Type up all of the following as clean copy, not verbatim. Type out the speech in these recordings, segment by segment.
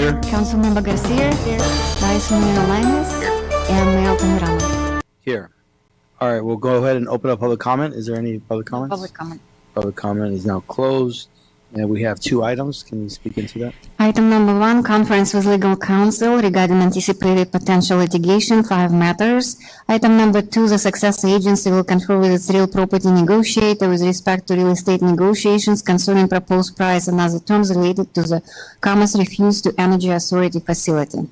Here. Councilmember Garcia. Here. Vice Mayor Linus. And Mayor Altamirano. Here. All right, we'll go ahead and open up public comment. Is there any public comments? Public comment. Public comment is now closed. And we have 2 items. Can you speak into that? Item number 1, conference with legal counsel regarding anticipated potential litigation, 5 matters. Item number 2, the success agency will confer with its real property negotiator with respect to real estate negotiations concerning proposed price and other terms related to the Commerce refuse to Energy Authority facility. All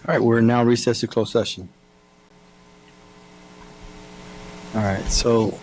right, we're now recessed to closed session. All right, so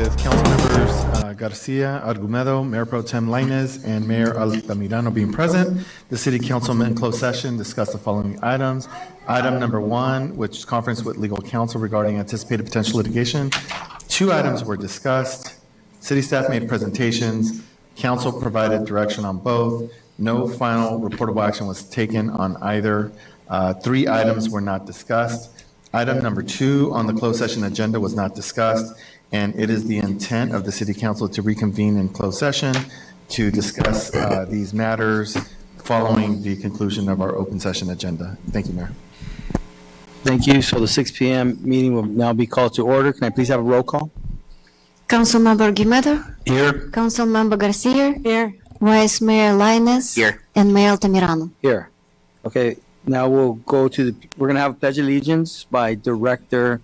with council members Garcia, Argumedo, Mayor Pro Tem Lainez, and Mayor Altamirano being present. The city council met in closed session, discussed the following items. Item number 1, which is conference with legal counsel regarding anticipated potential litigation. 2 items were discussed. City staff made presentations. Council provided direction on both. No final reportable action was taken on either. 3 items were not discussed. Item number 2 on the closed session agenda was not discussed, and it is the intent of the city council to reconvene in closed session to discuss these matters following the conclusion of our open session agenda. Thank you, Mayor. Thank you. So the 6 p.m. meeting will now be called to order. Can I please have a roll call? Councilmember Argumedo, Here. Councilmember Garcia, here. Vice Mayor Lainez, Here. and Mayor Altamirano. Here. Okay, now we'll go to we're going to have a pledge of allegiance by Director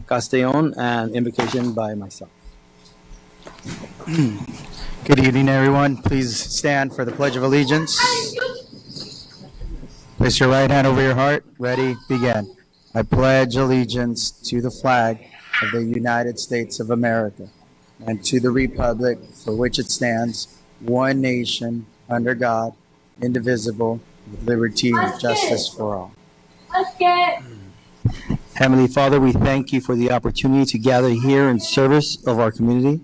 Castellon and invocation by myself. Good evening, everyone. Please stand for the Pledge of Allegiance. Place your right hand over your heart. Ready, begin. I pledge allegiance to the flag of the United States of America and to the republic for which it stands, one nation, under God, indivisible, with liberty and justice for all. Heavenly Father, we thank you for the opportunity to gather here in service of our community.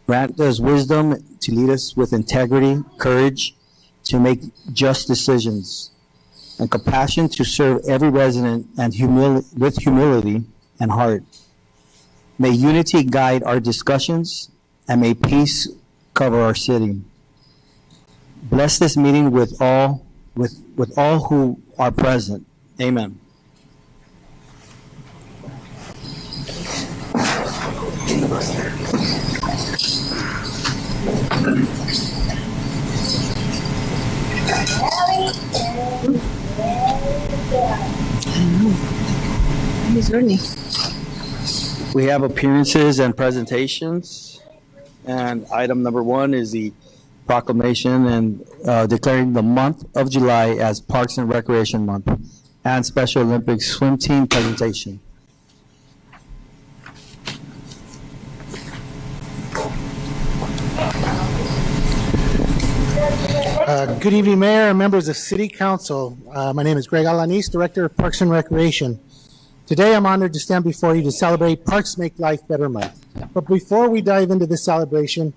Grant us wisdom to lead us with integrity, courage to make just decisions, and compassion to serve every resident and with humility and heart. May unity guide our discussions, and may peace cover our city. Bless this meeting with all who are present. Amen. We have appearances and presentations, and item number 1 is the proclamation and declaring the month of July as Parks and Recreation Month and Special Olympics swim team presentation. Good evening, Mayor and members of City Council. My name is Greg Alanis, Director of Parks and Recreation. Today, I'm honored to stand before you to celebrate Parks Make Life Better Month. But before we dive into this celebration,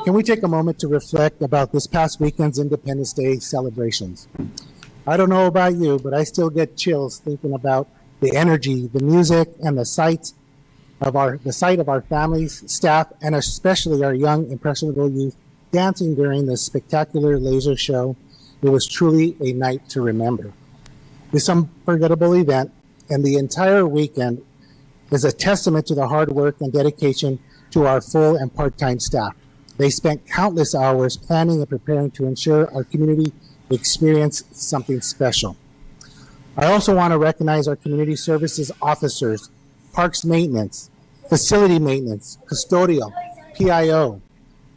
can we take a moment to reflect about this past weekend's Independence Day celebrations? I don't know about you, but I still get chills thinking about the energy, the music, and the sight of our families, staff, and especially our young, impressionable youth dancing during this spectacular laser show. It was truly a night to remember. This unforgettable event and the entire weekend is a testament to the hard work and dedication to our full and part-time staff. They spent countless hours planning and preparing to ensure our community experienced something special. I also want to recognize our community services officers, parks maintenance, facility maintenance, custodial, PIO,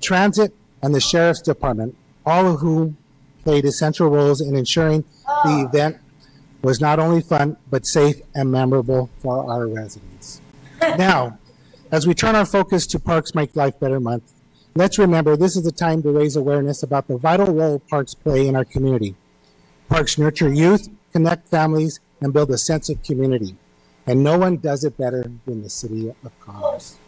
transit, and the Sheriff's Department, all of whom played essential roles in ensuring the event was not only fun, but safe and memorable for our residents. Now, as we turn our focus to Parks Make Life Better Month, let's remember this is a time to raise awareness about the vital role parks play in our community. Parks nurture youth, connect families, and build a sense of community. And no one does it better than the City of Commerce.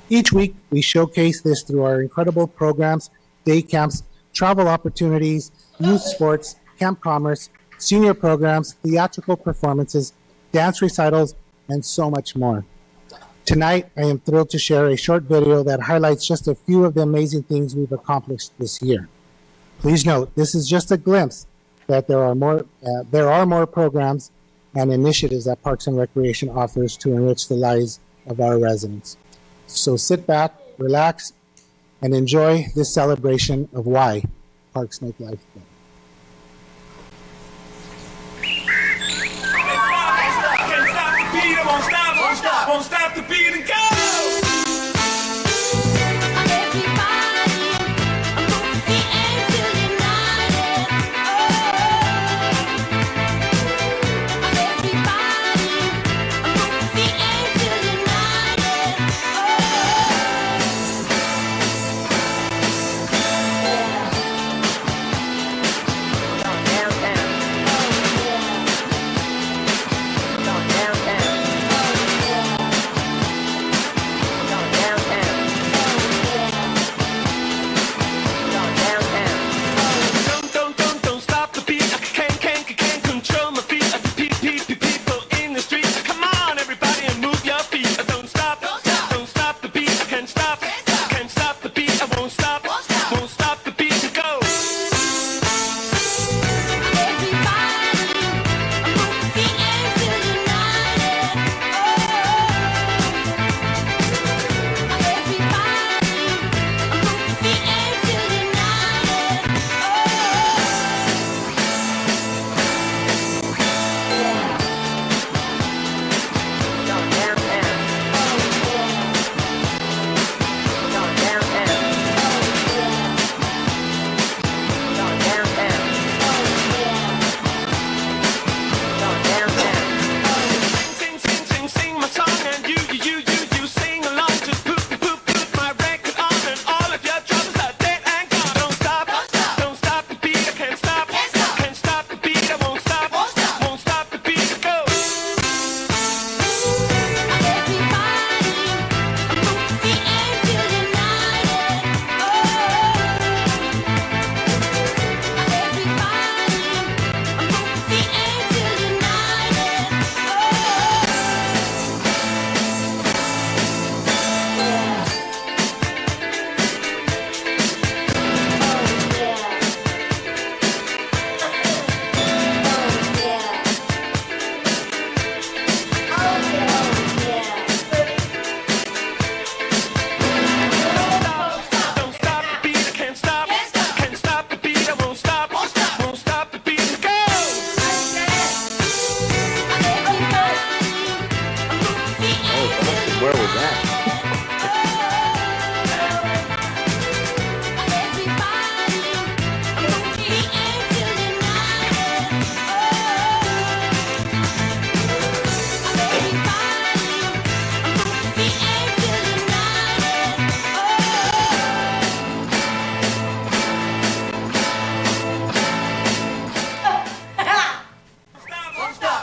Each week, we showcase this through our incredible programs, day camps, travel opportunities, youth sports, Camp Commerce, senior programs, theatrical performances, dance recitals, and so much more. Tonight, I am thrilled to share a short video that highlights just a few of the amazing things we've accomplished this year. Please note, this is just a glimpse that there are more programs and initiatives that Parks and Recreation offers to enrich the lives of our residents. So sit back, relax, and enjoy this celebration of why Parks Make Life better. Won't stop the beat and go!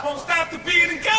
won't stop the beat and go.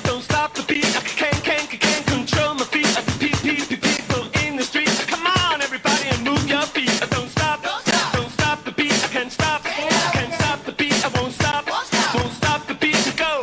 Don't stop the beat. I can't control my feet. People in the street. Come on, everybody, and move your feet. Don't stop the beat. I can't stop the beat. I won't stop the beat and go.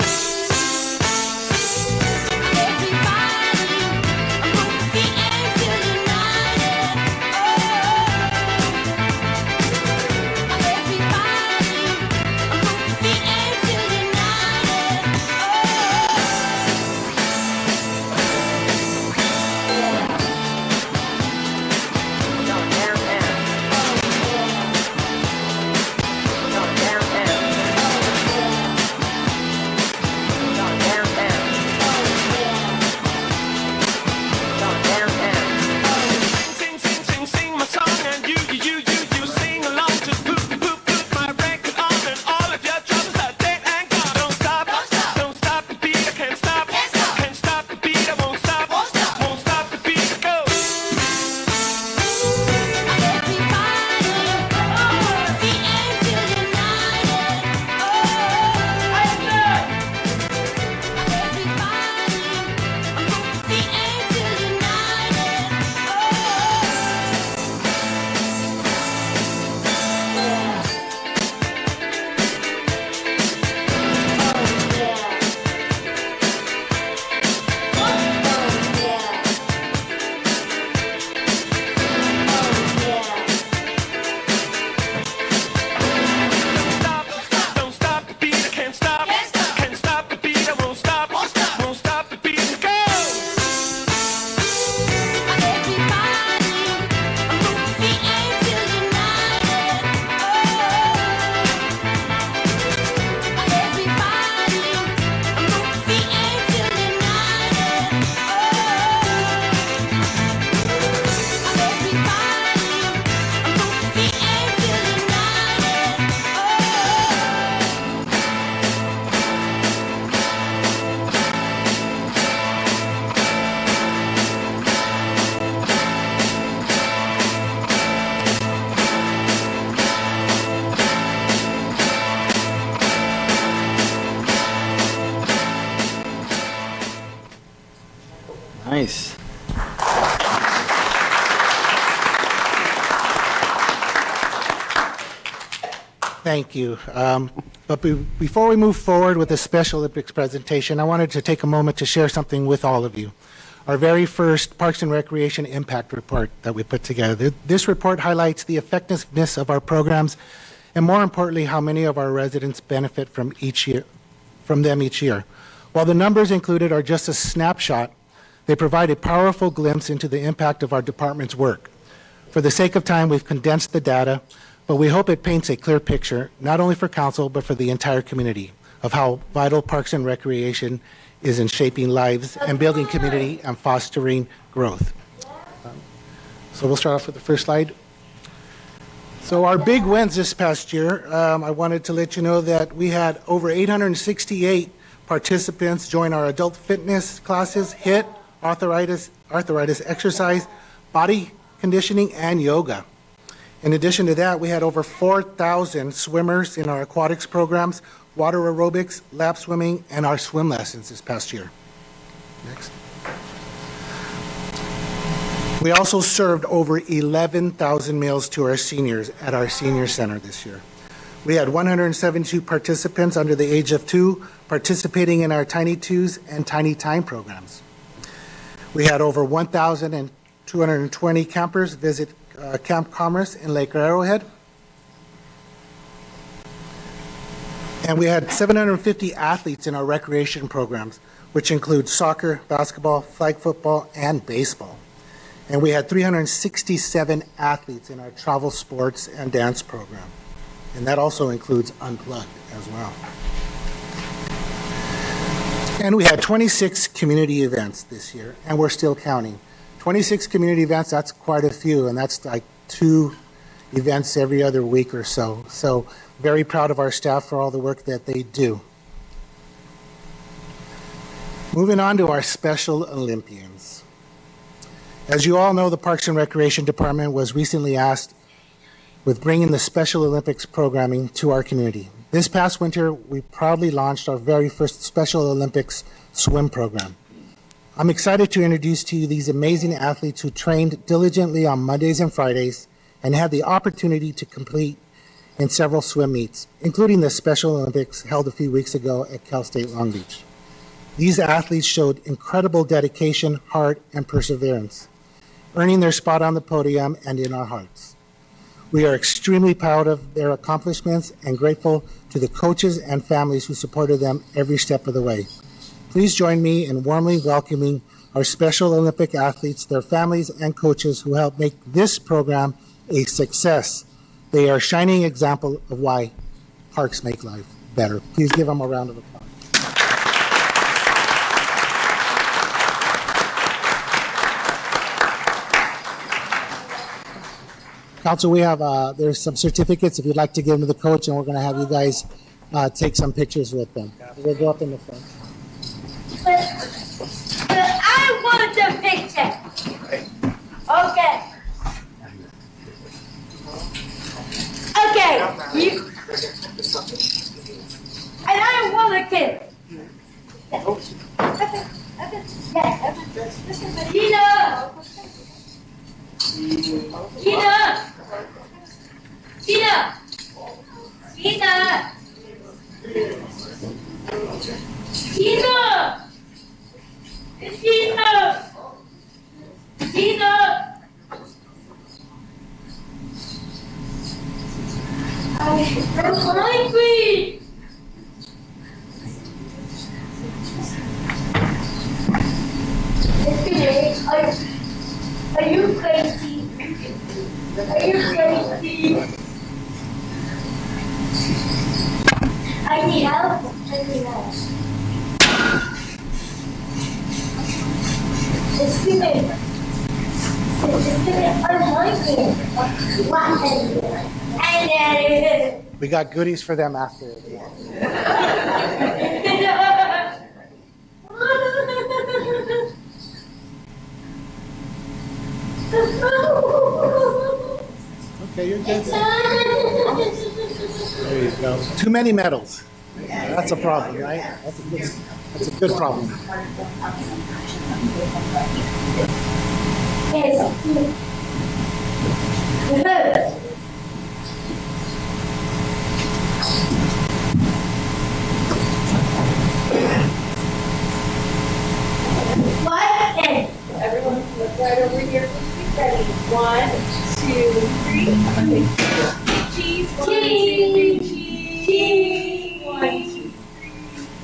Sing my song, and you sing along. Just put my record on, and all of your troubles are dead and gone. Don't stop the beat. I can't stop the beat. I won't stop the beat to go. Don't stop the beat. I can't stop the beat. I won't stop the beat to go. Nice. Thank you. Before we move forward with the Special Olympics presentation, I wanted to take a moment to share something with all of you. Our very first Parks and Recreation Impact Report that we put together. This report highlights the effectiveness of our programs and, more importantly, how many of our residents benefit from them each year. While the numbers included are just a snapshot, they provide a powerful glimpse into the impact of our department's work. For the sake of time, we've condensed the data, but we hope it paints a clear picture, not only for council, but for the entire community, of how vital Parks and Recreation is in shaping lives and building community and fostering growth. So we'll start off with the first slide. So our big wins this past year, I wanted to let you know that we had over 868 participants join our adult fitness classes, HIIT, arthritis exercise, body conditioning, and yoga. In addition to that, we had over 4,000 swimmers in our aquatics programs, water aerobics, lap swimming, and our swim lessons this past year. Next. We also served over 11,000 meals to our seniors at our senior center this year. We had 172 participants under the age of 2 participating in our Tiny Twos and Tiny Time programs. We had over 1,220 campers visit Camp Commerce in Lake Arrowhead. And we had 750 athletes in our recreation programs, which include soccer, basketball, flag football, and baseball. And we had 367 athletes in our travel sports and dance program. And that also includes Unplugged as well. And we had 26 community events this year, and we're still counting. 26 community events, that's quite a few, and that's like 2 events every other week or so. So very proud of our staff for all the work that they do. Moving on to our Special Olympians. As you all know, the Parks and Recreation Department was recently asked with bringing the Special Olympics programming to our community. This past winter, we proudly launched our very first Special Olympics swim program. I'm excited to introduce to you these amazing athletes who trained diligently on Mondays and Fridays and had the opportunity to compete in several swim meets, including the Special Olympics held a few weeks ago at Cal State Long Beach. These athletes showed incredible dedication, heart, and perseverance, earning their spot on the podium and in our hearts. We are extremely proud of their accomplishments and grateful to the coaches and families who supported them every step of the way. Please join me in warmly welcoming our Special Olympic athletes, their families, and coaches who helped make this program a success. They are a shining example of why parks make life better. Please give them a round of applause. Council, we have, there's some certificates if you'd like to give them to the coach, and we're going to have you guys take some pictures with them. We'll go up in the front. But I want the picture. Okay. Okay. You. And I want a kid. Tina. Tina. Tina. Tina. Tina. Tina! Tina! I'm hungry! Are you crazy? Are you crazy? I need help. I need help. Just give me. I'm hungry. And then. We got goodies for them after. Okay, you're good. There you go. Too many medals. That's a problem, right? That's a good problem. What? Everyone look right over here. Ready? 1, 2, 3. Cheese. 1, 2, 3. Cheese. 1, 2, 3.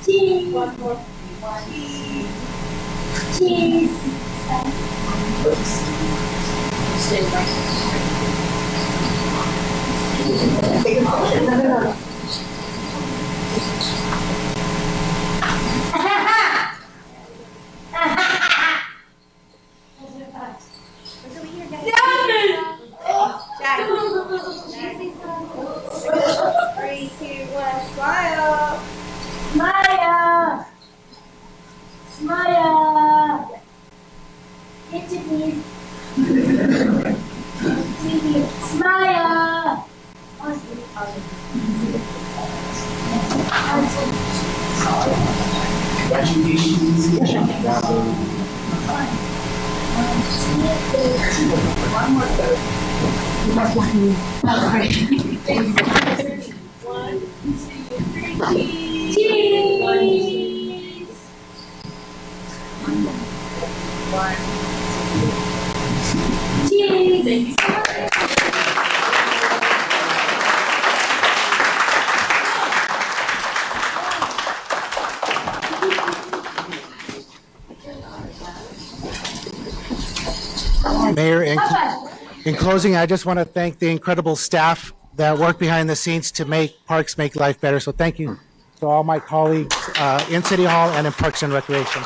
Cheese. One more. 1. Cheese. Smile! Smile! Picture, please. Smile! Cheese! Cheese! Mayor, in closing, I just want to thank the incredible staff that work behind the scenes to make Parks Make Life Better. So thank you to all my colleagues in City Hall and in Parks and Recreation.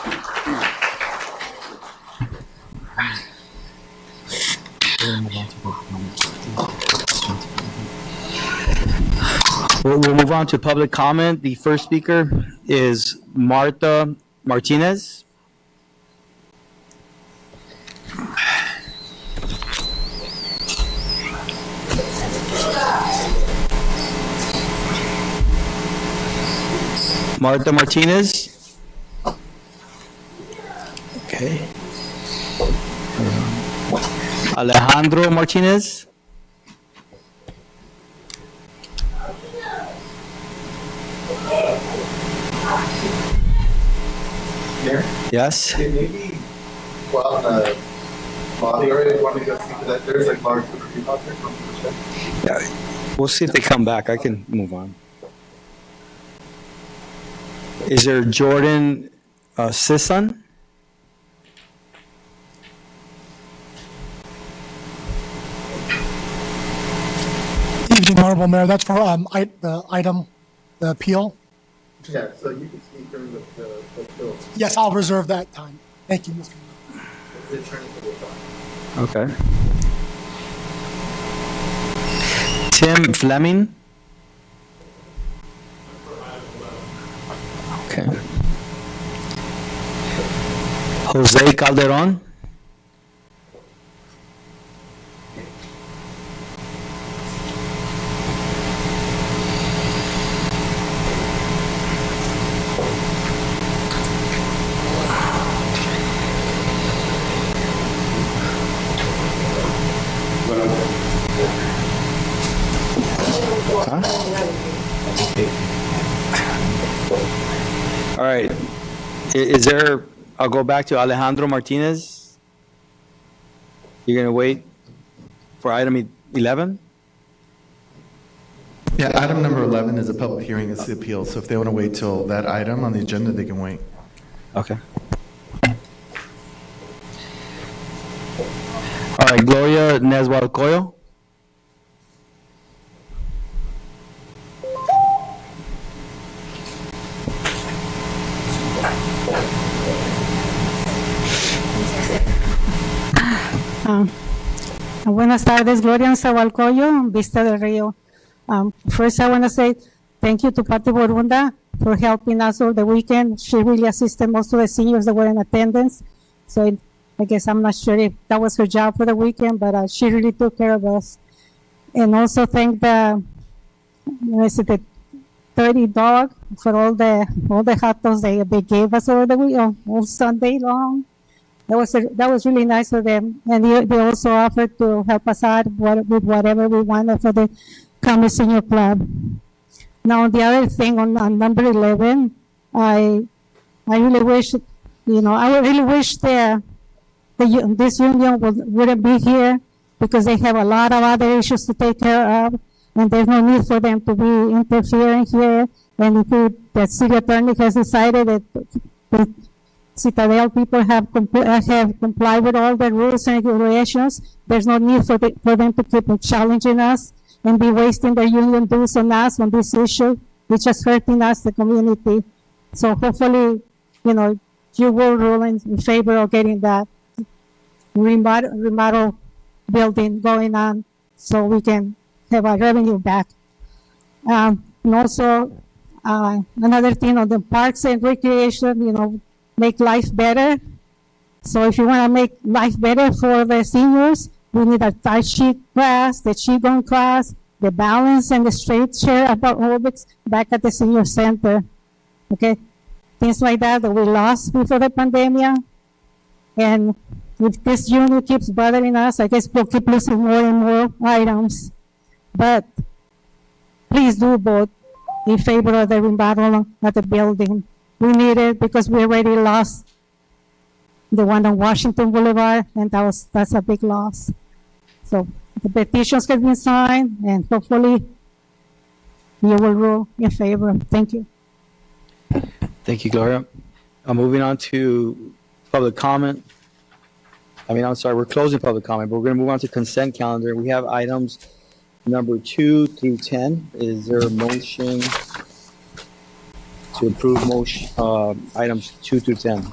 We'll move on to public comment. The first speaker is Martha Martinez. Martha Martinez. Okay. Alejandro Martinez. Yes. Maybe, well, Bobby already wanted to go speak to that. There's like large group out there. Yeah. We'll see if they come back. I can move on. Is there Jordan Sisson? Evening, Honorable Mayor. That's for the appeal. Yeah, so you can speak during the bill. Yes, I'll reserve that time. Thank you, Mr. Mayor. Okay. Tim Fleming? Okay. Jose Calderon? All right. Is there, I'll go back to Alejandro Martinez. You're going to wait for item 11? Yeah, item number 11 is a public hearing, it's the appeal, so if they want to wait till that item on the agenda, they can wait. Okay. All right, Gloria Neswalcoyo. Buenas tardes, Gloria Nezahualcóyotl, Vista del Rio. First, I want to say thank you to Pati Borunda for helping us over the weekend. She really assisted most of the seniors that were in attendance. So I guess I'm not sure if that was her job for the weekend, but she really took care of us. And also thank the 30 Dog for all the hot dogs they gave us over the week, all Sunday long. That was really nice of them, and they also offered to help us out with whatever we wanted for the Common Senior Club. Now, the other thing on number 11, I really wish, I really wish this union wouldn't be here because they have a lot of other issues to take care of, and there's no need for them to be interfering here. And if the city attorney has decided that the Citadel people have complied with all the rules and regulations, there's no need for them to keep challenging us and be wasting their union dues on us on this issue, which is hurting us, the community. So hopefully, you will rule in favor of getting that remodel building going on so we can have our revenue back. And also, another thing on the parks and recreation, make life better. So if you want to make life better for the seniors, we need a Tai Chi class, the Qigong class, the balance and the straight chair about aerobics back at the senior center. Okay, things like that we lost before the pandemic. And if this unit keeps bothering us, I guess we'll keep losing more and more items. But please do vote in favor of the remodel of the building. We need it because we already lost the one on Washington Boulevard, and that's a big loss. So the petitions have been signed, and hopefully you will rule in favor. Thank you. Thank you, Gloria. Moving on to public comment. I'm sorry, we're closing public comment, but we're going to move on to consent calendar. We have items number 2 through 10. Is there a motion to approve items 2 through 10?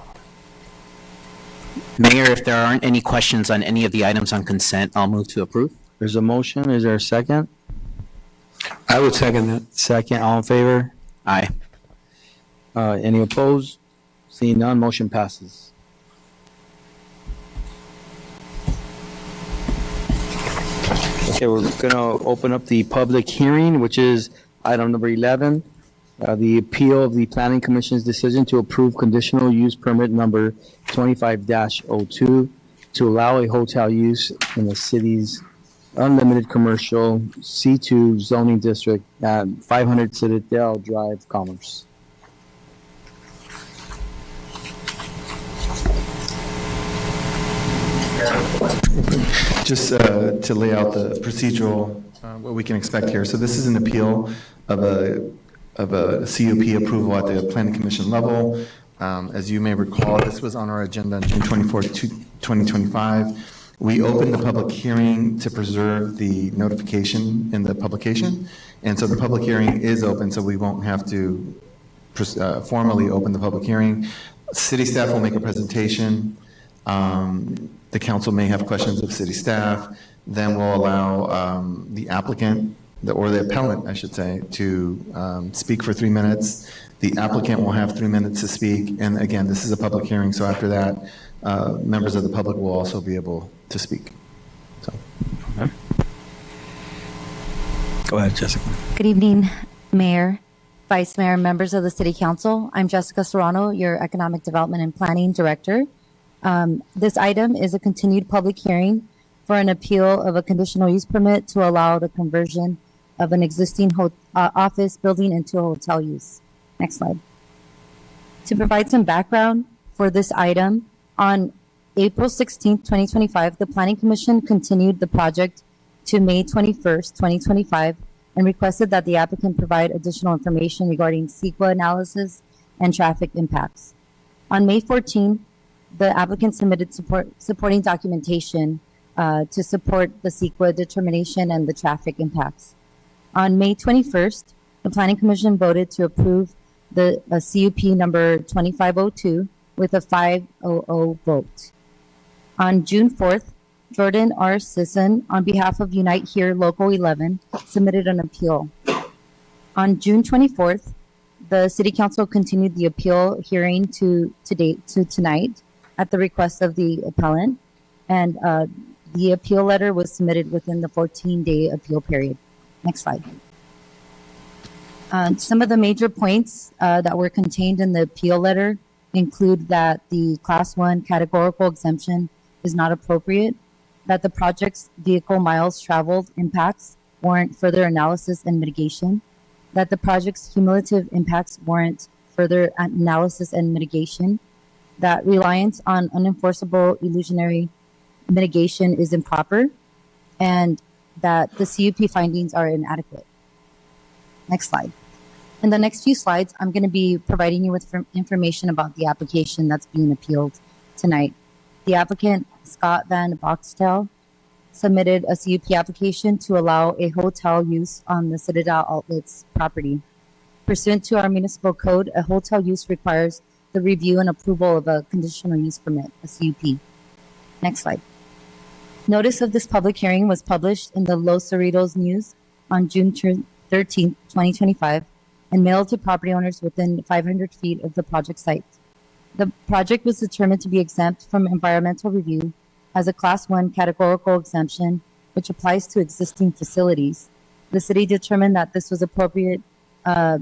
Mayor, if there aren't any questions on any of the items on consent, I'll move to approve. There's a motion. Is there a second? I would second that. Second, all in favor? Aye. Any opposed? Seeing none, motion passes. Okay, we're gonna open up the public hearing, which is item number 11, the appeal of the Planning Commission's decision to approve conditional use permit number 25-02 to allow a hotel use in the city's unlimited commercial C2 zoning district at 500 Citadel Drive, Commerce. Just to lay out the procedural, what we can expect here. So this is an appeal of a CUP approval at the Planning Commission level. As you may recall, this was on our agenda on June 24th, 2025. We opened the public hearing to preserve the notification in the publication. And so the public hearing is open, so we won't have to formally open the public hearing. City staff will make a presentation. The council may have questions of city staff. Then we'll allow the applicant, or the appellant, I should say, to speak for 3 minutes. The applicant will have 3 minutes to speak. And again, this is a public hearing, so after that, members of the public will also be able to speak. So. Go ahead, Jessica. Good evening, Mayor, Vice Mayor, and members of the City Council. I'm Jessica Serrano, your Economic Development and Planning Director. This item is a continued public hearing for an appeal of a conditional use permit to allow the conversion of an existing office building into a hotel use. Next slide. To provide some background for this item, on April 16, 2025, the Planning Commission continued the project to May 21st, 2025, and requested that the applicant provide additional information regarding CEQA analysis and traffic impacts. On May 14, the applicant submitted supporting documentation to support the CEQA determination and the traffic impacts. On May 21st, the Planning Commission voted to approve the CUP number 2502 with a 5-0 vote. On June 4th, Jordan R. Sisson, on behalf of Unite Here Local 11, submitted an appeal. On June 24th, the City Council continued the appeal hearing to tonight at the request of the appellant, and the appeal letter was submitted within the 14-day appeal period. Next slide. Some of the major points that were contained in the appeal letter include that the Class 1 categorical exemption is not appropriate, that the project's vehicle miles traveled impacts warrant further analysis and mitigation, that the project's cumulative impacts warrant further analysis and mitigation, that reliance on unenforceable illusionary mitigation is improper, and that the CUP findings are inadequate. Next slide. In the next few slides, I'm going to be providing you with information about the application that's being appealed tonight. The applicant, Scott Van Boxtel, submitted a CUP application to allow a hotel use on the Citadel Outlets property. Pursuant to our municipal code, a hotel use requires the review and approval of a conditional use permit, a CUP. Next slide. Notice of this public hearing was published in the Los Cerritos News on June 13, 2025, and mailed to property owners within 500 feet of the project site. The project was determined to be exempt from environmental review as a Class 1 categorical exemption, which applies to existing facilities. The city determined that this was appropriate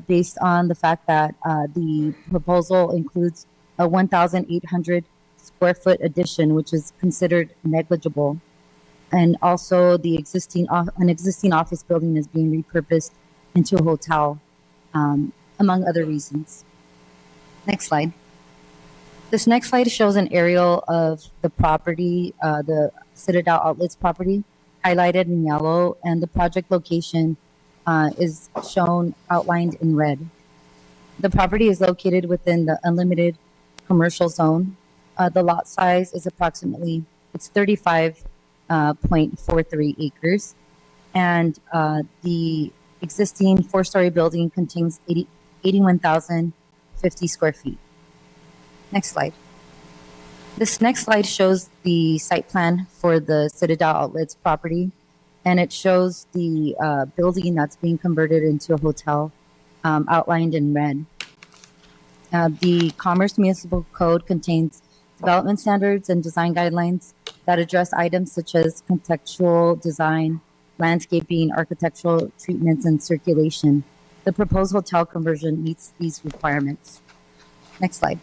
based on the fact that the proposal includes a 1,800 square foot addition, which is considered negligible. And also an existing office building is being repurposed into a hotel, among other reasons. Next slide. This next slide shows an aerial of the property, the Citadel Outlets property, highlighted in yellow, and the project location is shown outlined in red. The property is located within the unlimited commercial zone. The lot size is approximately It's 35.43 acres. And the existing four-story building contains 81,050 square feet. Next slide. This next slide shows the site plan for the Citadel Outlets property, and it shows the building that's being converted into a hotel, outlined in red. The Commerce Municipal Code contains development standards and design guidelines that address items such as contextual design, landscaping, architectural treatments, and circulation. The proposed hotel conversion meets these requirements. Next slide.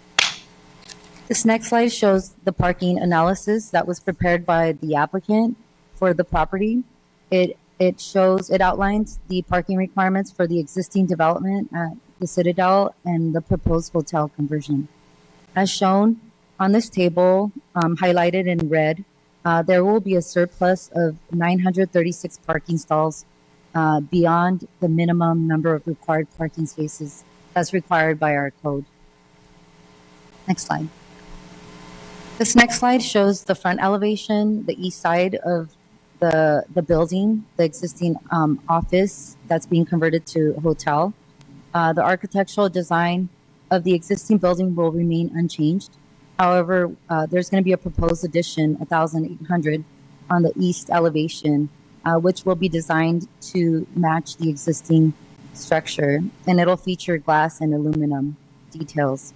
This next slide shows the parking analysis that was prepared by the applicant for the property. It outlines the parking requirements for the existing development at the Citadel and the proposed hotel conversion. As shown on this table, highlighted in red, there will be a surplus of 936 parking stalls beyond the minimum number of required parking spaces that's required by our code. Next slide. This next slide shows the front elevation, the east side of the building, the existing office that's being converted to a hotel. The architectural design of the existing building will remain unchanged. However, there's going to be a proposed addition, 1,800, on the east elevation, which will be designed to match the existing structure, and it'll feature glass and aluminum details.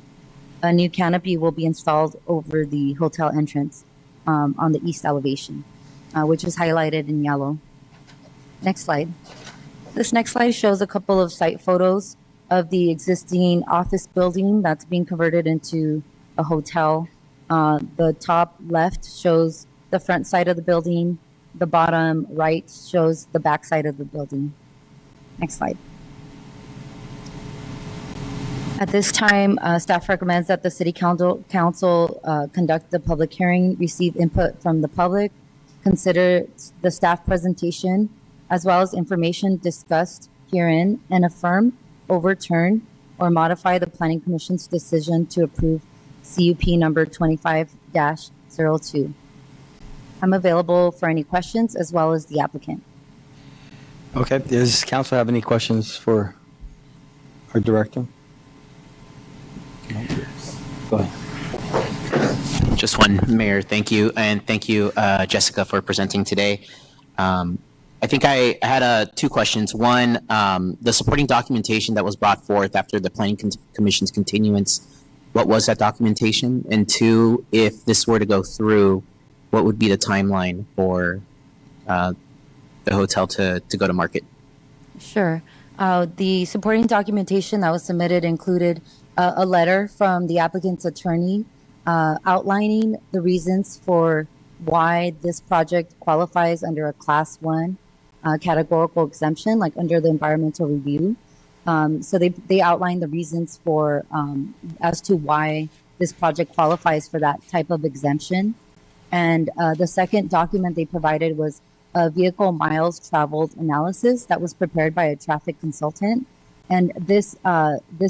A new canopy will be installed over the hotel entrance on the east elevation, which is highlighted in yellow. Next slide. This next slide shows a couple of site photos of the existing office building that's being converted into a hotel. The top left shows the front side of the building. The bottom right shows the back side of the building. Next slide. At this time, staff recommends that the City Council conduct the public hearing, receive input from the public, consider the staff presentation, as well as information discussed herein, and affirm, overturn, or modify the Planning Commission's decision to approve CUP number 25-02. I'm available for any questions as well as the applicant. Okay, does council have any questions for our director? Go ahead. Just one, Mayor, thank you. And thank you, Jessica, for presenting today. I think I had two questions. One, the supporting documentation that was brought forth after the Planning Commission's continuance, what was that documentation? And two, if this were to go through, what would be the timeline for the hotel to go to market? Sure. The supporting documentation that was submitted included a letter from the applicant's attorney outlining the reasons for why this project qualifies under a Class 1 categorical exemption, like under the environmental review. So they outlined the reasons for as to why this project qualifies for that type of exemption. And the second document they provided was a vehicle miles traveled analysis that was prepared by a traffic consultant. And this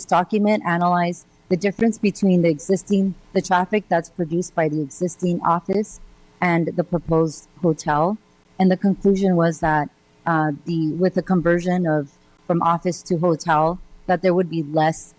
document analyzed the difference between the traffic that's produced by the existing office and the proposed hotel. And the conclusion was that with the conversion from office to hotel, that there would be less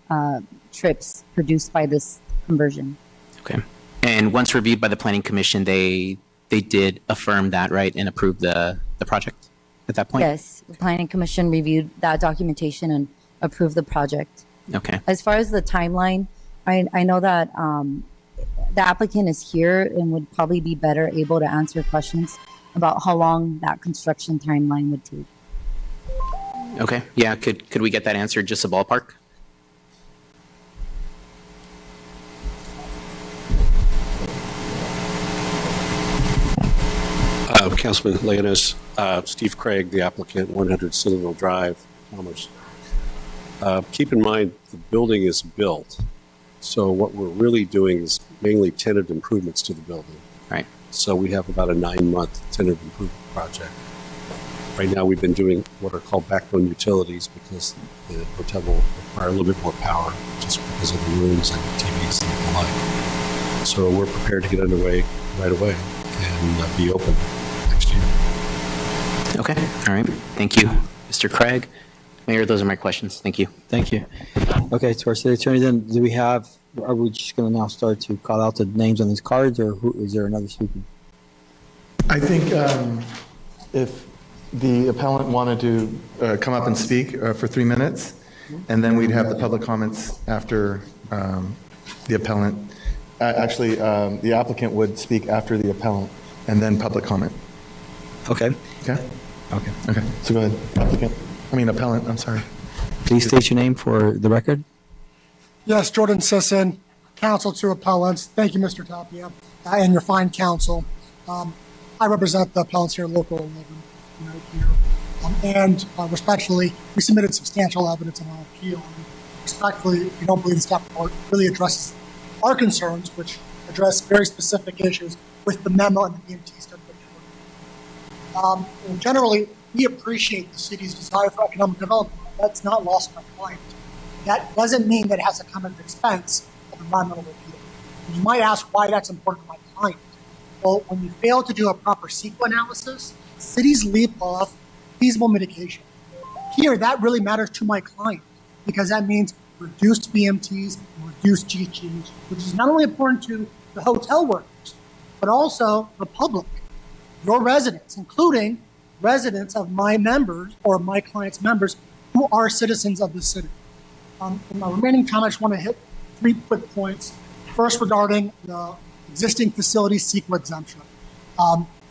trips produced by this conversion. Okay. And once reviewed by the Planning Commission, they did affirm that, right, and approve the project at that point? Yes, the Planning Commission reviewed that documentation and approved the project. Okay. As far as the timeline, I know that the applicant is here and would probably be better able to answer questions about how long that construction timeline would take. Okay. Yeah. Could we get that answered? Just a ballpark? Councilman Leonis, Steve Craig, the applicant, 100 Citadel Drive, Commerce. Keep in mind, the building is built. So what we're really doing is mainly tenant improvements to the building. Right. So we have about a 9-month tenant improvement project. Right now, we've been doing what are called backbone utilities because the hotel will require a little bit more power just because of the rooms and TVs and the like. So we're prepared to get underway right away. and be open next year. Okay, all right. Thank you, Mr. Craig. Mayor, those are my questions. Thank you. Thank you. Okay, to our city attorney, then, are we just going to now start to call out the names on these cards, or is there another speaker? I think if the appellant wanted to come up and speak for 3 minutes, and then we'd have the public comments after the appellant. Actually, the applicant would speak after the appellant, and then public comment. Okay. Okay? Okay, so go ahead, appellant, I'm sorry. Please state your name for the record. Yes, Jordan Sisson, counsel to appellants. Thank you, Mr. Tapia, and your fine counsel. I represent the appellants here, Local 11, right here. And respectfully, we submitted substantial evidence in our appeal. And respectfully, we don't believe the staff report really addresses our concerns, which address very specific issues with the memo and the BMT study. And generally, we appreciate the city's desire for economic development. That's not lost on my client. That doesn't mean that it has to come at the expense of environmental review. And you might ask why that's important to my client. Well, when you fail to do a proper CEQA analysis, cities leave off feasible mitigation. Here, that really matters to my client because that means reduced BMTs and reduced GHGs, which is not only important to the hotel workers, but also the public, your residents, including residents of my members or my client's members who are citizens of the city. In my remaining time, I just want to hit 3 quick points. First, regarding the existing facility CEQA exemption.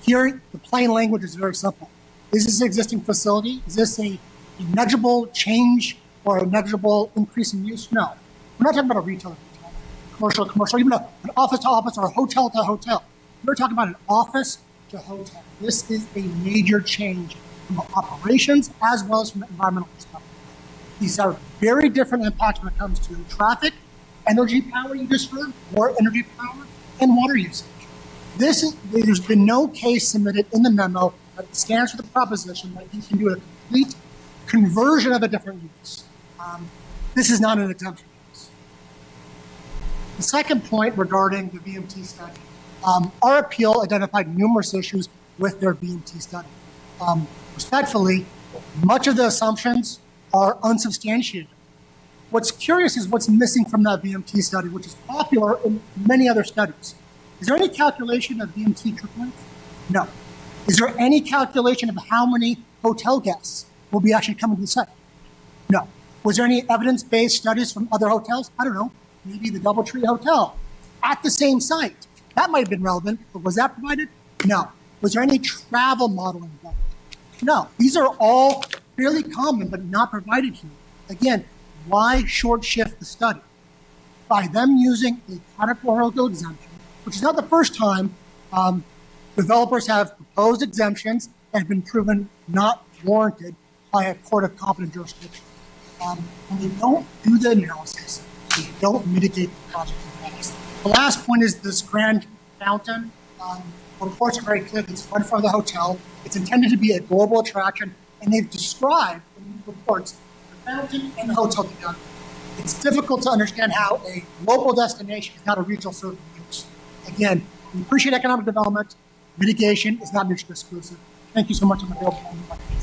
Here, the plain language is very simple. Is this an existing facility? Is this a negligible change or a negligible increase in use? No. We're not talking about a retail, commercial, even an office to office or a hotel to hotel. We're talking about an office to hotel. This is a major change from operations as well as from an environmental perspective. These are very different impacts when it comes to traffic, energy power you just heard, or energy power, and water usage. There's been no case submitted in the memo that stands for the proposition that you can do a complete conversion of a different use. This is not an exemption case. The second point regarding the VMT study, our appeal identified numerous issues with their VMT study. Respectfully, much of the assumptions are unsubstantiated. What's curious is what's missing from that VMT study, which is popular in many other studies. Is there any calculation of VMT trip length? No. Is there any calculation of how many hotel guests will be actually coming to the site? No. Was there any evidence-based studies from other hotels? I don't know. Maybe the Doubletree Hotel at the same site. That might have been relevant, but was that provided? No. Was there any travel modeling done? No. These are all fairly common, but not provided here. Again, why short shift the study? By them using a categorical exemption, which is not the first time developers have proposed exemptions that have been proven not warranted by a court of competent jurisdiction. When they don't do the analysis, they don't mitigate the project impacts. The last point is this grand fountain. The reports are very clear. It's run for the hotel. It's intended to be a global attraction, and they've described in the reports the fountain and the hotel together. It's difficult to understand how a local destination is not a regional service use. Again, we appreciate economic development. Mitigation is not mutually exclusive. Thank you so much. I'm available.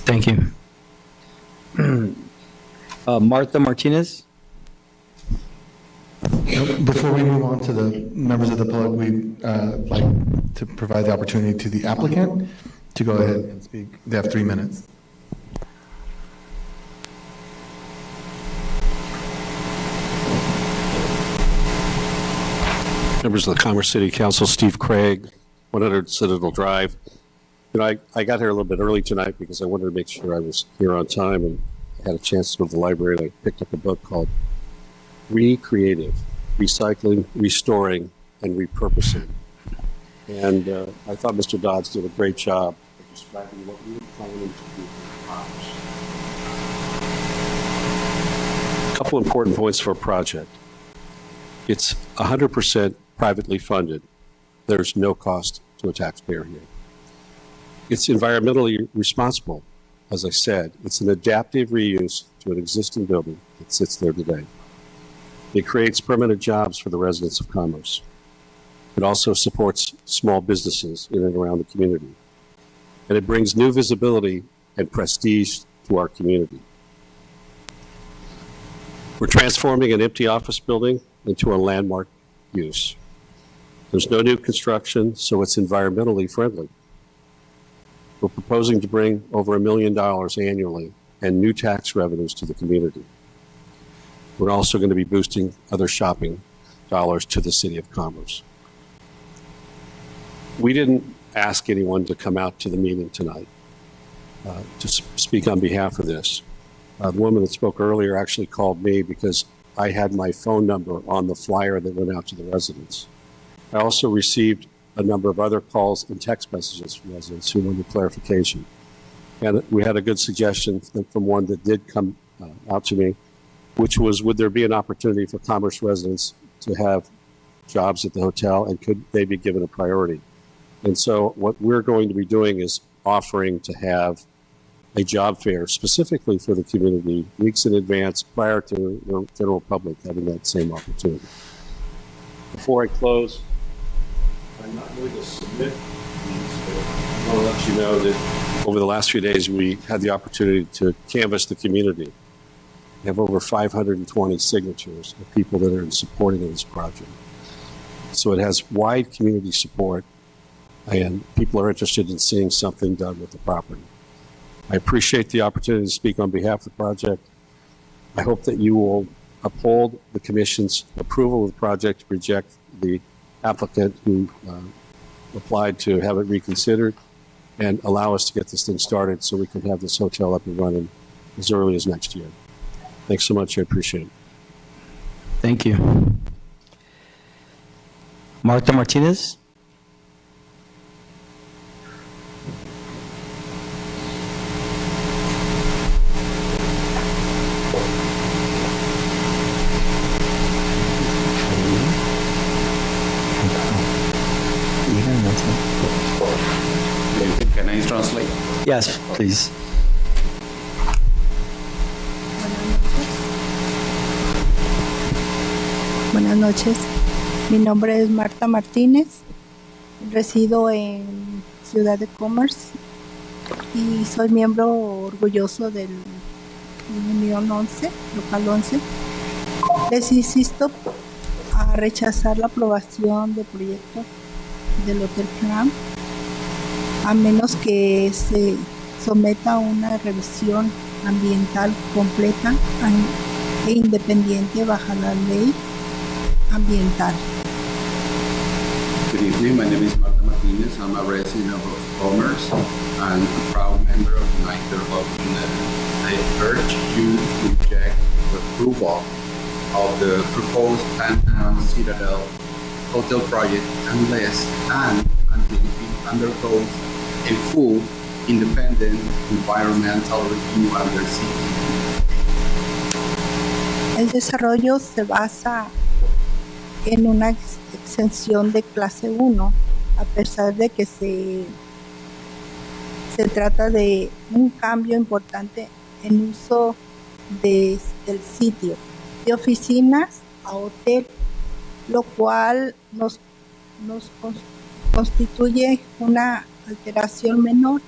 Thank you. Martha Martinez. Before we move on to the members of the public, we'd like to provide the opportunity to the applicant to go ahead and speak. They have 3 minutes. Members of the Commerce City Council, Steve Craig, 100 Citadel Drive. You know, I got here a little bit early tonight because I wanted to make sure I was here on time, and I had a chance to go to the library and I picked up a book called Recreative, Recycling, Restoring, and Repurposing. And I thought Mr. Dodds did a great job of describing what we were planning to do for the project. A couple important points for a project. It's 100% privately funded. There's no cost to a taxpayer here. It's environmentally responsible. As I said, it's an adaptive reuse to an existing building that sits there today. It creates permanent jobs for the residents of Commerce. It also supports small businesses in and around the community. And it brings new visibility and prestige to our community. We're transforming an empty office building into a landmark use. There's no new construction, so it's environmentally friendly. We're proposing to bring over $1 million annually and new tax revenues to the community. We're also going to be boosting other shopping dollars to the City of Commerce. We didn't ask anyone to come out to the meeting tonight to speak on behalf of this. The woman that spoke earlier actually called me because I had my phone number on the flyer that went out to the residents. I also received a number of other calls and text messages from residents who wanted clarification. And we had a good suggestion from one that did come out to me, which was, would there be an opportunity for Commerce residents to have jobs at the hotel, and could they be given a priority? And so what we're going to be doing is offering to have a job fair specifically for the community weeks in advance prior to the general public having that same opportunity. Before I close, I'm not going to submit these, but I want to let you know that over the last few days we had the opportunity to canvass the community. We have over 520 signatures of people that are in supporting of this project. So it has wide community support, and people are interested in seeing something done with the property. I appreciate the opportunity to speak on behalf of the project. I hope that you will uphold the Commission's approval of the project, reject the applicant who applied to have it reconsidered, and allow us to get this thing started so we can have this hotel up and running as early as next year. Thanks so much. I appreciate it. Thank you. Martha Martinez? Can I translate? Yes, please. Buenas noches, mi nombre es Marta Martínez, resido en Ciudad de Commerce y soy miembro orgulloso del Unión 11, Local 11. Les insisto a rechazar la aprobación del proyecto del Hotel Plan, a menos que se someta a una revisión ambiental completa e independiente bajo la ley ambiental. Good evening, my name is Marta Martinez. I'm a resident of Commerce and a proud member of United Hotel. I urge you to reject the approval of the proposed Panhandle Citadel Hotel project unless and until it undergoes a full independent environmental review under CEQ. El desarrollo se basa en una exención de clase 1, a pesar de que se trata de un cambio importante en uso del sitio, de oficinas a hotel, lo cual nos constituye una alteración menor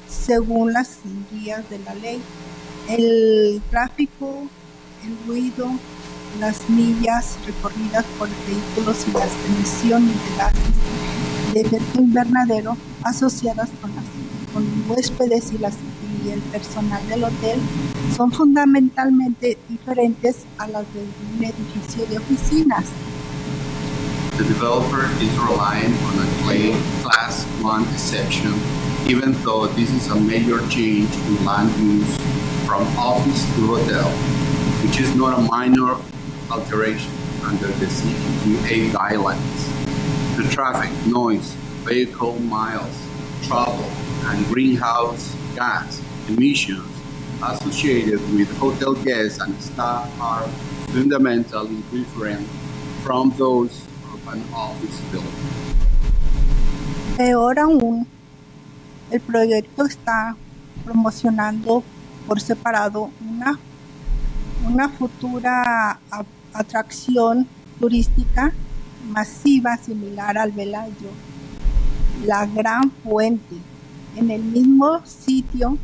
según las guías de la ley. El tráfico, el ruido, las millas recorridas por vehículos y las emisiones de gases de efecto invernadero asociadas con huéspedes y el personal del hotel son fundamentalmente diferentes a las de un edificio de oficinas. The developer is relying on a Class 1 exception, even though this is a major change in land use from office to hotel, which is not a minor alteration under the CEQA guidelines. The traffic, noise, vehicle miles, travel, and greenhouse gas emissions associated with hotel guests and staff are fundamentally different from those of an office building. Peor aún, el proyecto está promocionando por separado una futura atracción turística masiva similar al Velayo, la Gran Fuente, en el mismo sitio,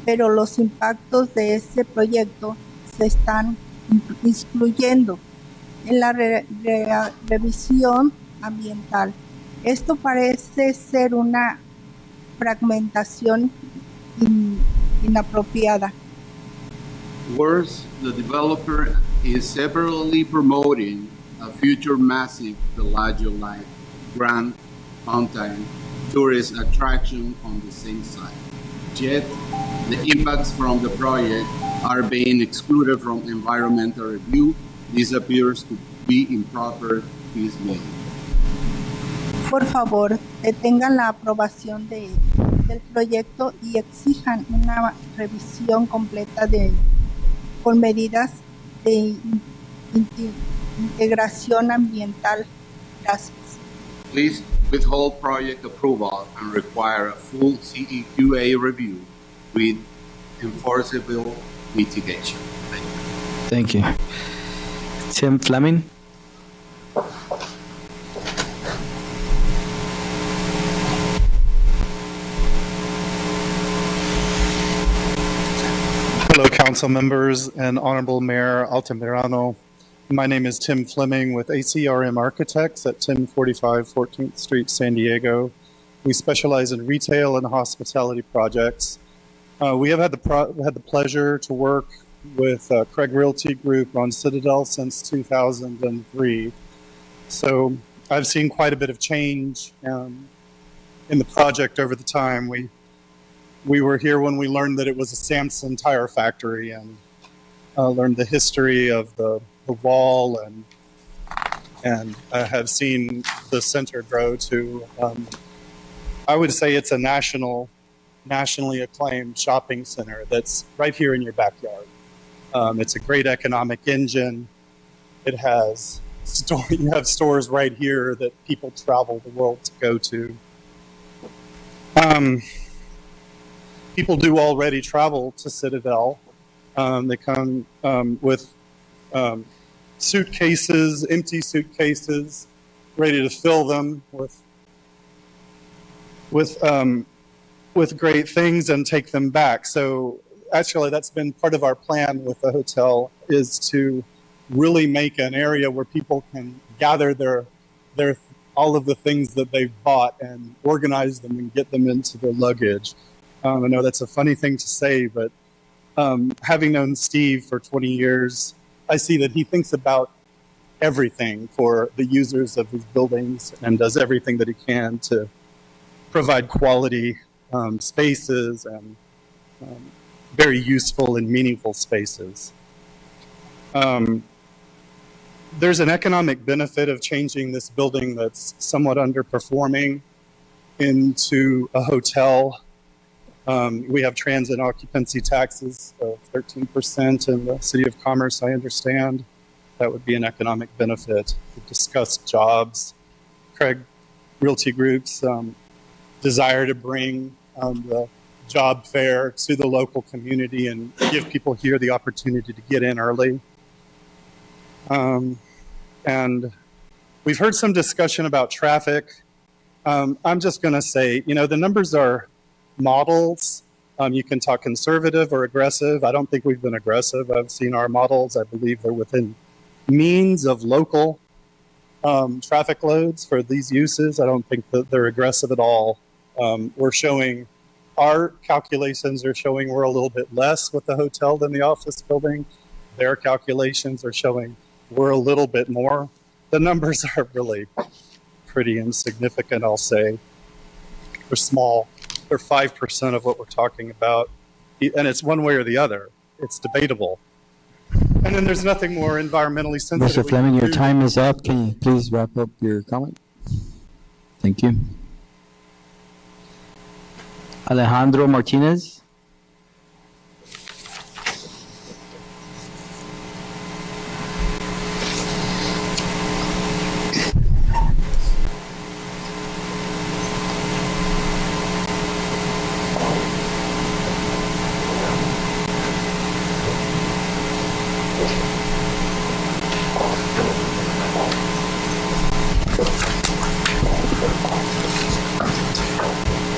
pero los impactos de ese proyecto se están excluyendo en la revisión ambiental. Esto parece ser una fragmentación inapropiada. Worse, the developer is separately promoting a future massive Bellagio-like Grand Fountain tourist attraction on the same site. Yet, the impacts from the project are being excluded from environmental review. This appears to be improper peacemaking. Por favor, detengan la aprobación del proyecto y exijan una revisión completa con medidas de integración ambiental. Gracias. Please withhold project approval and require a full CEQA review with enforceable mitigation. Thank you. Tim Fleming? Hello, council members and Honorable Mayor Altamirano. My name is Tim Fleming with ACRM Architects at 1045 14th Street, San Diego. We specialize in retail and hospitality projects. We have had the pleasure to work with Craig Realty Group on Citadel since 2003. So I've seen quite a bit of change in the project over the time. We were here when we learned that it was a Samson tire factory and learned the history of the wall and have seen the center grow to, I would say it's a nationally acclaimed shopping center that's right here in your backyard. It's a great economic engine. It has you have stores right here that people travel the world to go to. People do already travel to Citadel. They come with suitcases, empty suitcases, ready to fill them with great things and take them back. So actually, that's been part of our plan with the hotel, is to really make an area where people can gather their all of the things that they've bought and organize them and get them into their luggage. I know that's a funny thing to say, but having known Steve for 20 years, I see that he thinks about everything for the users of his buildings and does everything that he can to provide quality spaces and very useful and meaningful spaces. There's an economic benefit of changing this building that's somewhat underperforming into a hotel. We have transit occupancy taxes of 13% in the City of Commerce, I understand. That would be an economic benefit. We've discussed jobs. Craig Realty Group's desire to bring the job fair to the local community and give people here the opportunity to get in early. And we've heard some discussion about traffic. I'm just going to say, the numbers are models. You can talk conservative or aggressive. I don't think we've been aggressive. I've seen our models. I believe they're within means of local traffic loads for these uses. I don't think that they're aggressive at all. Our calculations are showing we're a little bit less with the hotel than the office building. Their calculations are showing we're a little bit more. The numbers are really pretty insignificant, I'll say. They're small. They're 5% of what we're talking about. And it's one way or the other. It's debatable. And then there's nothing more environmentally sensitive. Mr. Fleming, your time is up. Can you please wrap up your comment? Thank you. Alejandro Martinez.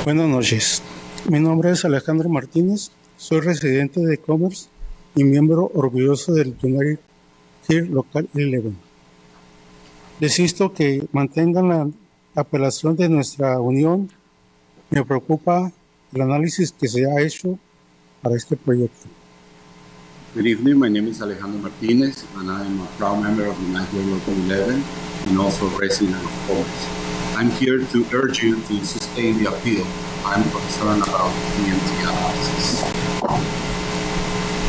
Buenas noches. Mi nombre es Alejandro Martínez. Soy residente de Commerce y miembro orgulloso del United Here Local 11. Les insto que mantengan la apelación de nuestra unión. Me preocupa el análisis que se ha hecho para este proyecto. Good evening, my name is Alejandro Martinez, and I am a proud member of United Local 11 and also resident of Commerce. I'm here to urge you to sustain the appeal. I'm concerned about TNT analysis.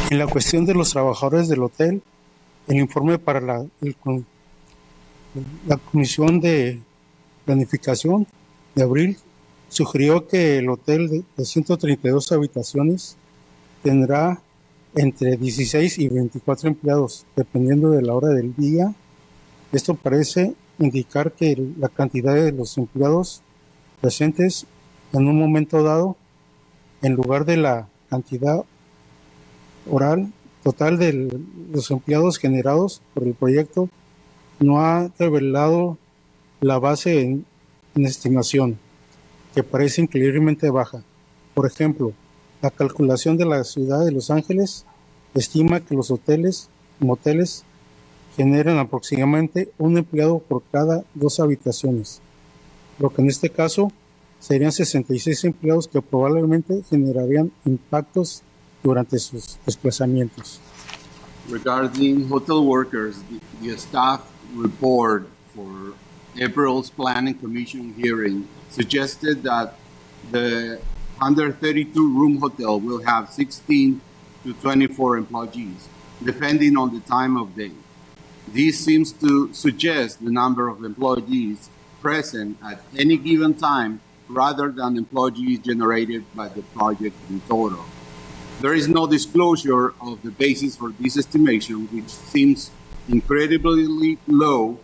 En la cuestión de los trabajadores del hotel, el informe para la Comisión de Planificación de abril sugirió que el hotel de 132 habitaciones tendrá entre 16 y 24 empleados, dependiendo de la hora del día. Esto parece indicar que la cantidad de los empleados presentes en un momento dado, en lugar de la cantidad oral total de los empleados generados por el proyecto, no ha revelado la base en estimación, que parece increíblemente baja. Por ejemplo, la calculación de la ciudad de Los Ángeles estima que los hoteles y moteles generan aproximadamente un empleado por cada 2 habitaciones, lo que en este caso serían 66 empleados que probablemente generarían impactos durante sus desplazamientos. Regarding hotel workers, the staff report for April's Planning Commission hearing suggested that the 132-room hotel will have 16 to 24 employees, depending on the time of day. This seems to suggest the number of employees present at any given time rather than employees generated by the project in total. There is no disclosure of the basis for this estimation, which seems incredibly low.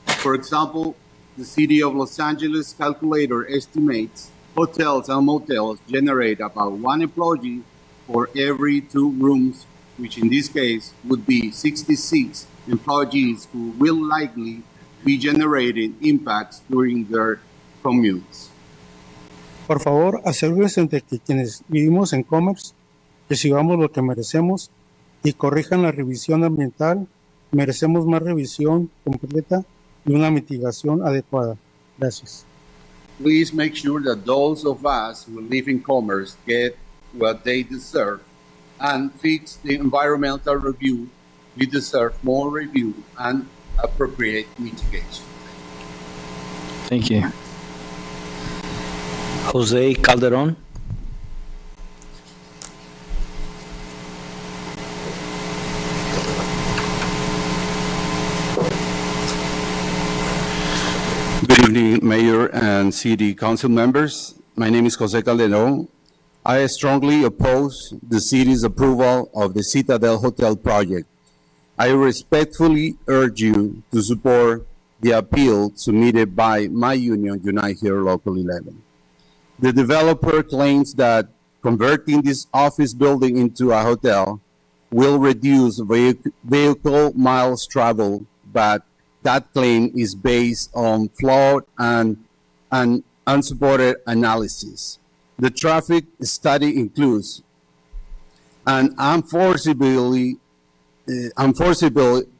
For example, the City of Los Angeles calculator estimates hotels and motels generate about 1 employee for every 2 rooms, which in this case would be 66 employees who will likely be generating impacts during their commutes. Por favor, asegúrense de que quienes vivimos en Commerce recibamos lo que merecemos y corrijan la revisión ambiental. Merecemos más revisión completa y una mitigación adecuada. Gracias. Please make sure that those of us who live in Commerce get what they deserve and fix the environmental review. We deserve more review and appropriate mitigation. Thank you. Jose Calderon. Good evening, Mayor and City Council members. My name is Jose Calderon. I strongly oppose the city's approval of the Citadel Hotel project. I respectfully urge you to support the appeal submitted by my union, Unite Here Local 11. The developer claims that converting this office building into a hotel will reduce vehicle miles traveled, but that claim is based on flawed and unsupported analysis. The traffic study includes an unforeseeable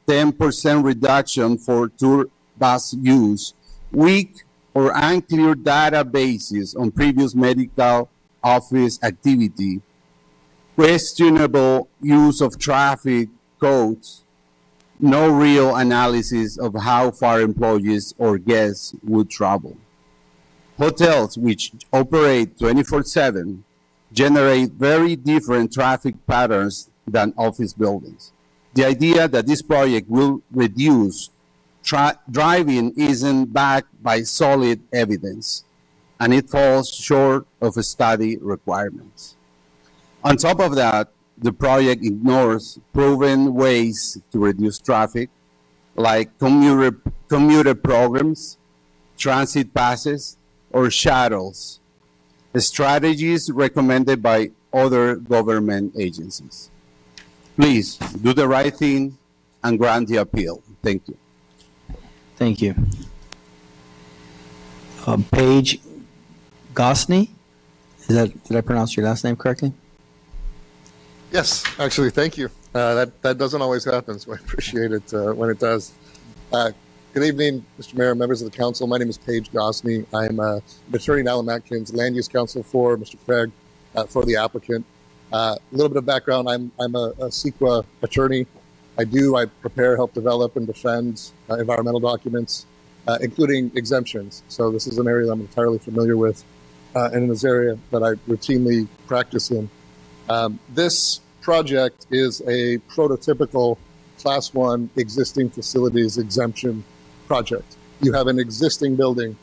10% reduction for tour bus use, weak or unclear databases on previous medical office activity, questionable use of traffic codes, no real analysis of how far employees or guests would travel. Hotels which operate 24/7 generate very different traffic patterns than office buildings. The idea that this project will reduce driving isn't backed by solid evidence, and it falls short of study requirements. On top of that, the project ignores proven ways to reduce traffic, like commuter programs, transit passes, or shuttles, strategies recommended by other government agencies. Please do the right thing and grant the appeal. Thank you. Thank you. Paige Gosney. Did I pronounce your last name correctly? Yes, actually, thank you. That doesn't always happen, so I appreciate it when it does. Good evening, Mr. Mayor, members of the council. My name is Paige Gosney. I'm an attorney in Allen Atkins, land use counsel for Mr. Craig, for the applicant. A little bit of background, I'm a CEQA attorney. I prepare, help develop, and defend environmental documents, including exemptions. So this is an area that I'm entirely familiar with, and in this area that I routinely practice in. This project is a prototypical Class 1 existing facilities exemption project. You have an existing building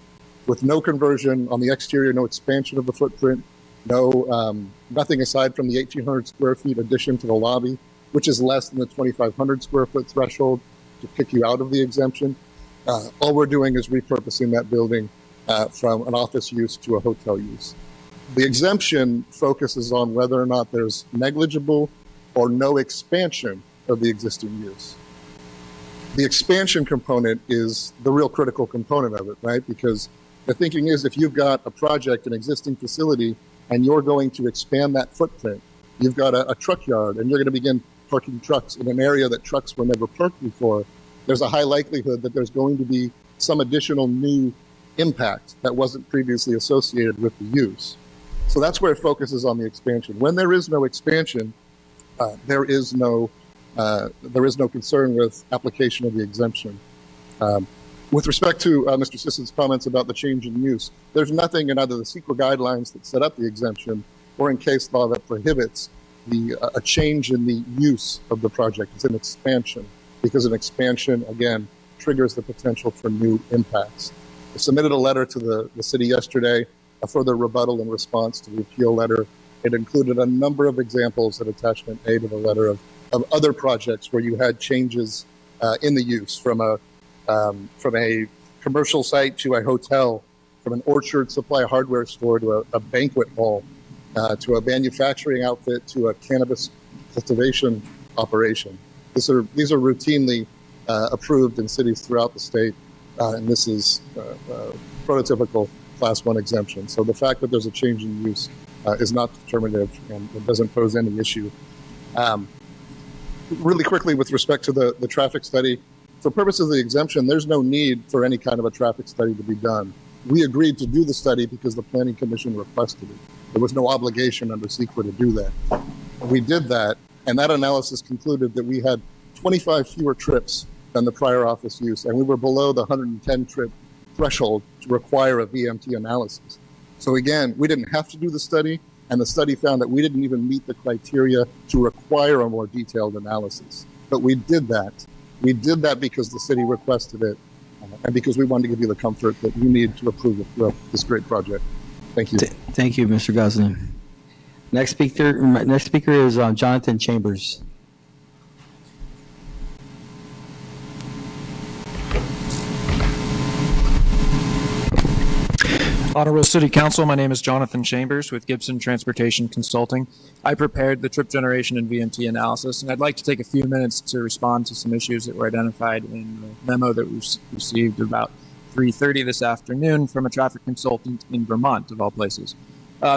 with no conversion on the exterior, no expansion of the footprint, nothing aside from the 1,800 square feet addition to the lobby, which is less than the 2,500 square foot threshold to kick you out of the exemption. All we're doing is repurposing that building from an office use to a hotel use. The exemption focuses on whether or not there's negligible or no expansion of the existing use. The expansion component is the real critical component of it, right? Because the thinking is if you've got a project, an existing facility, and you're going to expand that footprint, you've got a truck yard, and you're going to begin parking trucks in an area that trucks were never parked before, there's a high likelihood that there's going to be some additional new impact that wasn't previously associated with the use. So that's where it focuses on the expansion. When there is no expansion, there is no concern with application of the exemption. With respect to Mr. Sisson's comments about the change in use, there's nothing in either the CEQA guidelines that set up the exemption or in case law that prohibits a change in the use of the project. It's an expansion, because an expansion, again, triggers the potential for new impacts. I submitted a letter to the city yesterday, a further rebuttal in response to the appeal letter. It included a number of examples at attachment A to the letter of other projects where you had changes in the use from a commercial site to a hotel, from an orchard supply hardware store to a banquet hall, to a manufacturing outfit to a cannabis cultivation operation. These are routinely approved in cities throughout the state, and this is prototypical Class 1 exemption. So the fact that there's a change in use is not determinative and it doesn't pose any issue. Really quickly, with respect to the traffic study, for purposes of the exemption, there's no need for any kind of a traffic study to be done. We agreed to do the study because the Planning Commission requested it. There was no obligation under CEQA to do that. We did that, and that analysis concluded that we had 25 fewer trips than the prior office use, and we were below the 110 trip threshold to require a VMT analysis. So again, we didn't have to do the study, and the study found that we didn't even meet the criteria to require a more detailed analysis. But we did that. We did that because the city requested it, and because we wanted to give you the comfort that you need to approve this great project. Thank you. Thank you, Mr. Gosney. Next speaker is Jonathan Chambers. Honorable City Council, my name is Jonathan Chambers with Gibson Transportation Consulting. I prepared the trip generation and VMT analysis, and I'd like to take a few minutes to respond to some issues that were identified in the memo that we received about 3:30 this afternoon from a traffic consultant in Vermont, of all places.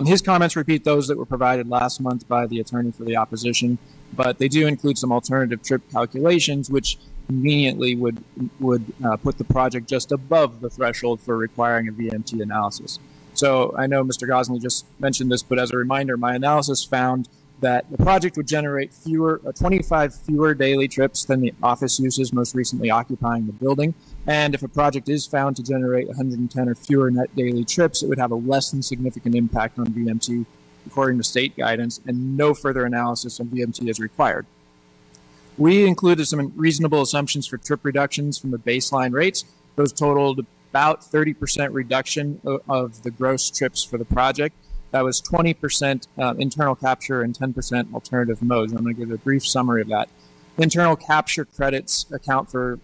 His comments repeat those that were provided last month by the attorney for the opposition, but they do include some alternative trip calculations, which conveniently would put the project just above the threshold for requiring a VMT analysis. So I know Mr. Gosney just mentioned this, but as a reminder, my analysis found that the project would generate 25 fewer daily trips than the office uses most recently occupying the building. And if a project is found to generate 110 or fewer net daily trips, it would have a less than significant impact on VMT according to state guidance, and no further analysis on VMT is required. We included some reasonable assumptions for trip reductions from the baseline rates. Those totaled about 30% reduction of the gross trips for the project. That was 20% internal capture and 10% alternative modes. I'm going to give a brief summary of that. Internal capture credits account for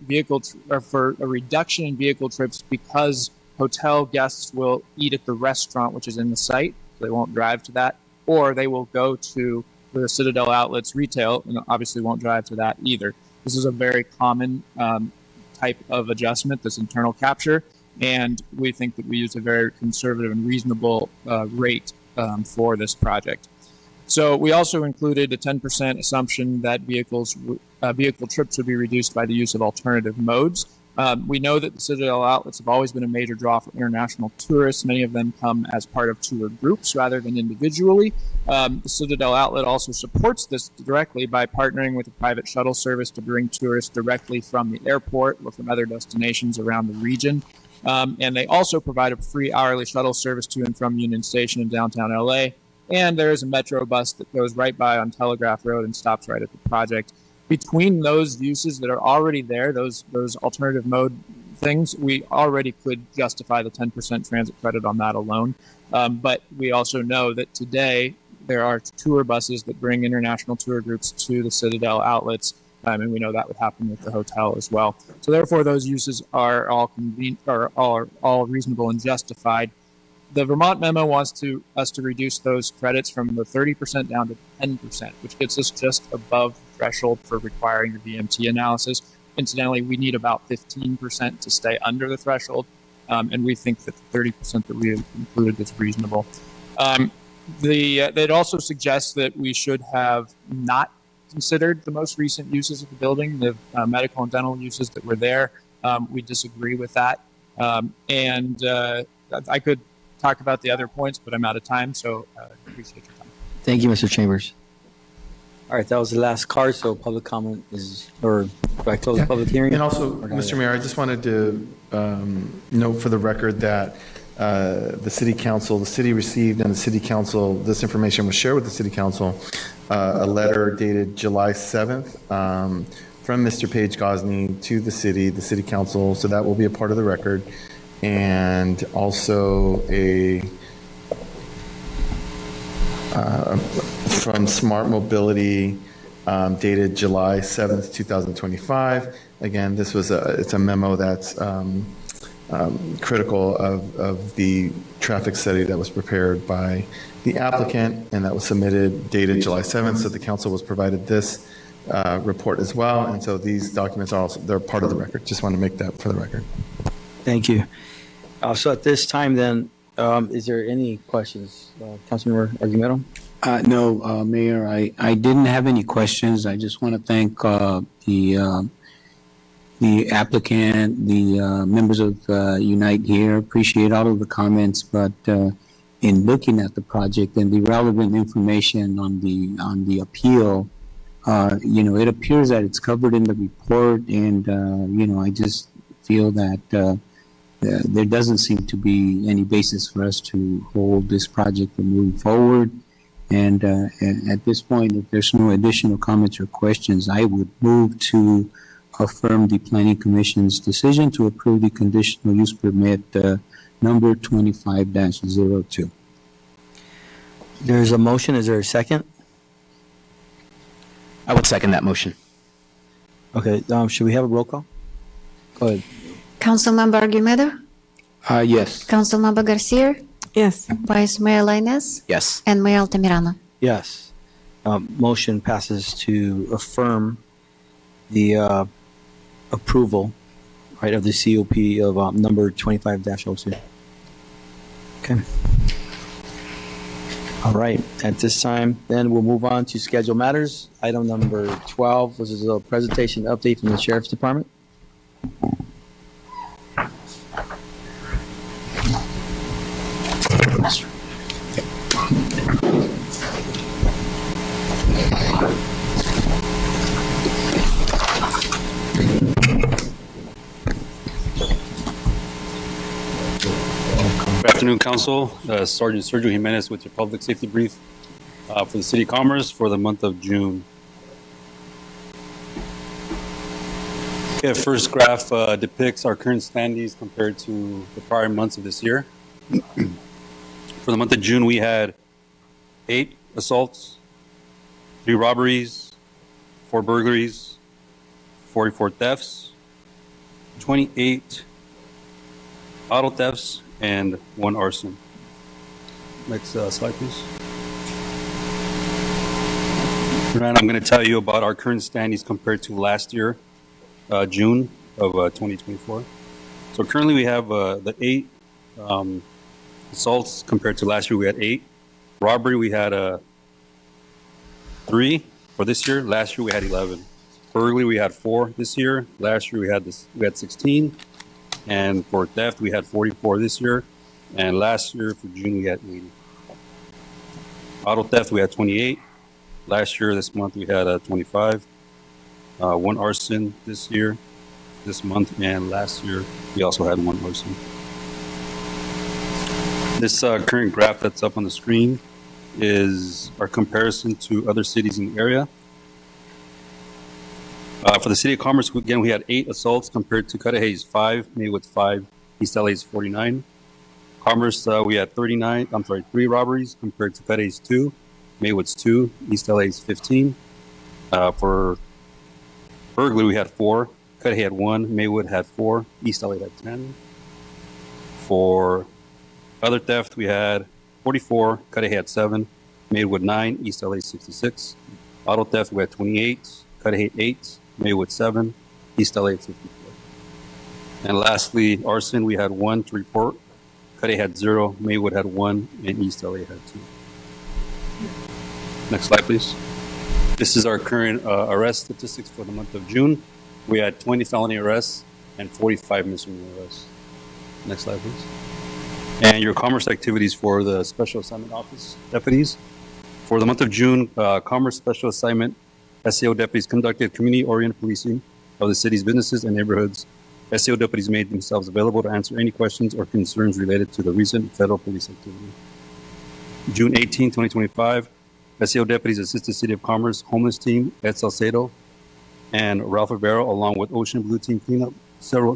for a reduction in vehicle trips because hotel guests will eat at the restaurant, which is in the site. So they won't drive to that, or they will go to the Citadel Outlets retail, and obviously won't drive to that either. This is a very common type of adjustment, this internal capture, and we think that we used a very conservative and reasonable rate for this project. So we also included a 10% assumption that vehicle trips would be reduced by the use of alternative modes. We know that the Citadel outlets have always been a major draw for international tourists. Many of them come as part of tour groups rather than individually. The Citadel outlet also supports this directly by partnering with a private shuttle service to bring tourists directly from the airport or from other destinations around the region. And they also provide a free hourly shuttle service to and from Union Station in downtown LA. And there is a metro bus that goes right by on Telegraph Road and stops right at the project. Between those uses that are already there, those alternative mode things, we already could justify the 10% transit credit on that alone. But we also know that today there are tour buses that bring international tour groups to the Citadel outlets, and we know that would happen with the hotel as well. So therefore, those uses are all all reasonable and justified. The Vermont memo wants us to reduce those credits from the 30% down to 10%, which gets us just above the threshold for requiring the VMT analysis. Incidentally, we need about 15% to stay under the threshold, and we think that the 30% that we have included is reasonable. It also suggests that we should have not considered the most recent uses of the building, the medical and dental uses that were there. We disagree with that, and I could talk about the other points, but I'm out of time, so appreciate your time. Thank you, Mr. Chambers. All right, that was the last card, so public comment is, or do I close the public hearing? And also, Mr. Mayor, I just wanted to note for the record that the city received, and the city council, this information was shared with the city council, a letter dated July 7th from Mr. Page Gosney to the city council, so that will be a part of the record. And also from Smart Mobility dated July 7th, 2025. Again, it's a memo that's critical of the traffic study that was prepared by the applicant and that was submitted dated July 7th. So the council was provided this report as well. And so these documents are also, they're part of the record. Just want to make that for the record. Thank you. So at this time then, is there any questions? Councilmember Argumedo? No, Mayor, I didn't have any questions. I just want to thank the applicant, the members of Unite here. Appreciate all of the comments, but in looking at the project and the relevant information on the appeal, it appears that it's covered in the report, and I just feel that there doesn't seem to be any basis for us to hold this project and move forward. And at this point, if there's no additional comments or questions, I would move to affirm the Planning Commission's decision to approve the conditional use permit number 25-02. There's a motion. Is there a second? I would second that motion. Okay. Should we have a roll call? Go ahead. Councilmember Argumedo? Yes. Councilmember Garcia? Yes. Vice Mayor Lainez? Yes. And Mayor Altamirano? Yes. Motion passes to affirm the approval, right, of the COP of number 25-02. Okay. All right. At this time, then we'll move on to scheduled matters. Item number 12, this is a presentation update from the Sheriff's Department. Good afternoon, Council. Sergeant Sergio Jimenez with your public safety brief for the City of Commerce for the month of June. Okay, first graph depicts our current standings compared to the prior months of this year. For the month of June, we had 8 assaults, 3 robberies, 4 burglaries, 44 thefts, 28 auto thefts, and 1 arson. Next slide, please. And I'm going to tell you about our current standings compared to last year, June of 2024. So currently we have the 8 assaults compared to last year we had 8. Robbery, we had 3 for this year. Last year we had 11. Burglary, we had 4 this year. Last year we had 16. And for theft, we had 44 this year. And last year for June we had 80. Auto theft, we had 28. Last year, this month, we had 25. 1 arson this month, and last year we also had 1 arson. This current graph that's up on the screen is our comparison to other cities in the area. For the city of Commerce, again, we had 8 assaults compared to Cudahy's 5, Maywood's 5, East LA's 49. Commerce, we had 3 robberies compared to Cudahy's 2, Maywood's 2, East LA's 15. For burglary, we had 4. Cudahy had 1, Maywood had 4, East LA had 10. For other theft, we had 44, Cudahy had 7, Maywood 9, East LA 66. Auto theft, we had 28, Cudahy 8, Maywood 7, East LA 54. And lastly, arson, we had 1 to report. Cudahy had 0, Maywood had 1, and East LA had 2. Next slide, please. This is our current arrest statistics for the month of June. We had 20 felony arrests and 45 misdemeanor arrests. Next slide, please. And your commerce activities for the Special Assignment Office deputies. For the month of June, Commerce Special Assignment SAO deputies conducted community-oriented policing of the city's businesses and neighborhoods. SAO deputies made themselves available to answer any questions or concerns related to the recent federal police activity. June 18, 2025, SAO deputies assisted City of Commerce homeless team Ed Salcedo and Ralph Rivero, along with Ocean Blue team cleanup. Several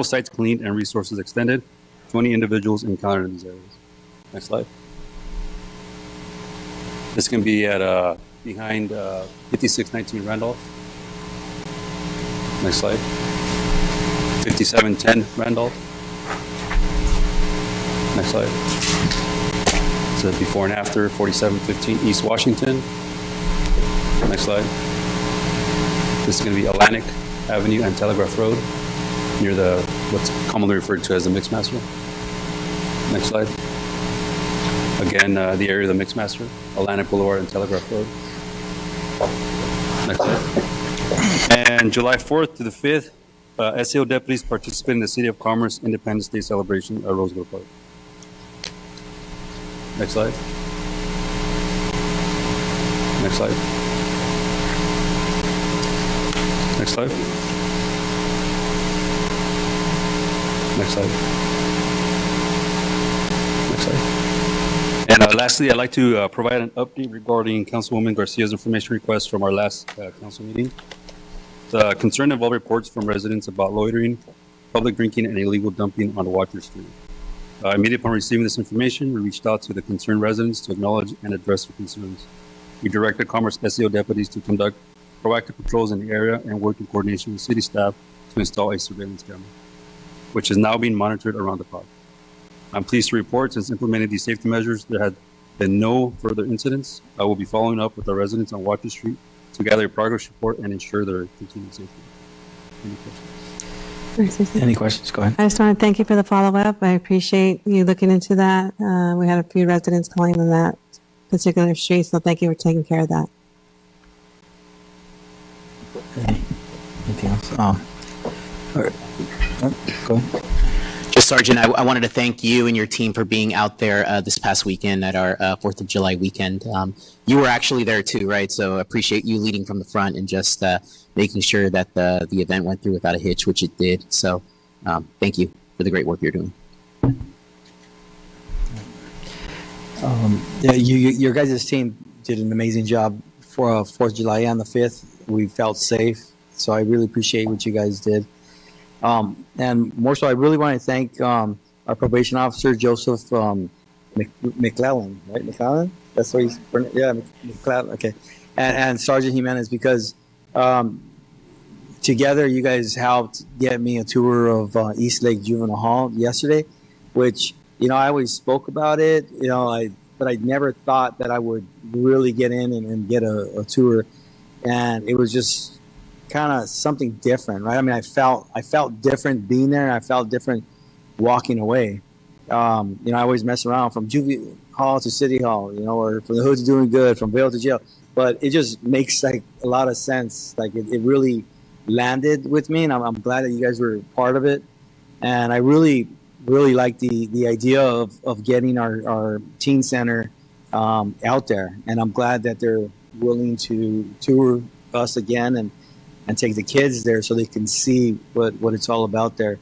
sites cleaned and resources extended. 20 individuals encountered in these areas. Next slide. This can be at behind 5619 Randolph. Next slide. 5710 Randolph. Next slide. It's a before and after 4715 East Washington. Next slide. This is going to be Atlantic Avenue and Telegraph Road near the what's commonly referred to as the Mixmaster. Next slide. Again, the area of the Mixmaster, Atlantic Boulevard and Telegraph Road. Next slide. And July 4th to the 5th, SAO deputies participated in the City of Commerce Independence Day celebration at Roseville Park. Next slide. Next slide. Next slide. Next slide. Next slide. And lastly, I'd like to provide an update regarding Councilwoman Garcia's information request from our last council meeting. The concern involved reports from residents about loitering, public drinking, and illegal dumping on Water Street. Immediately upon receiving this information, we reached out to the concerned residents to acknowledge and address their concerns. We directed Commerce SAO deputies to conduct proactive patrols in the area and work in coordination with city staff to install a surveillance camera, which is now being monitored around the clock. I'm pleased to report, since implementing these safety measures, there had been no further incidents. I will be following up with the residents on Water Street to gather a progress report and ensure their continued safety. Any questions? Any questions? Go ahead. I just want to thank you for the follow-up. I appreciate you looking into that. We had a few residents calling on that particular street, so thank you for taking care of that. Anything else? All right. Go ahead. Just Sergeant, I wanted to thank you and your team for being out there this past weekend at our 4th of July weekend. You were actually there too, right? So I appreciate you leading from the front and just making sure that the event went through without a hitch, which it did. So thank you for the great work you're doing. Yeah, your guys' team did an amazing job for 4th of July and the 5th. We felt safe, so I really appreciate what you guys did. And more so, I really want to thank our probation officer, Joseph McClellan, right? McClellan? That's what he's, yeah, McClellan, okay. And Sergeant Jimenez, because together you guys helped get me a tour of East Lake Juvenile Hall yesterday, which, you know, I always spoke about it, you know, but I never thought that I would really get in and get a tour. And it was just kind of something different, right? I mean, I felt different being there, and I felt different walking away. I always mess around from juvie hall to city hall, or from the hood to doing good, from bail to jail. But it just makes like a lot of sense. Like it really landed with me, and I'm glad that you guys were part of it. And I really like the idea of getting our teen center out there. And I'm glad that they're willing to tour us again and take the kids there so they can see what it's all about there.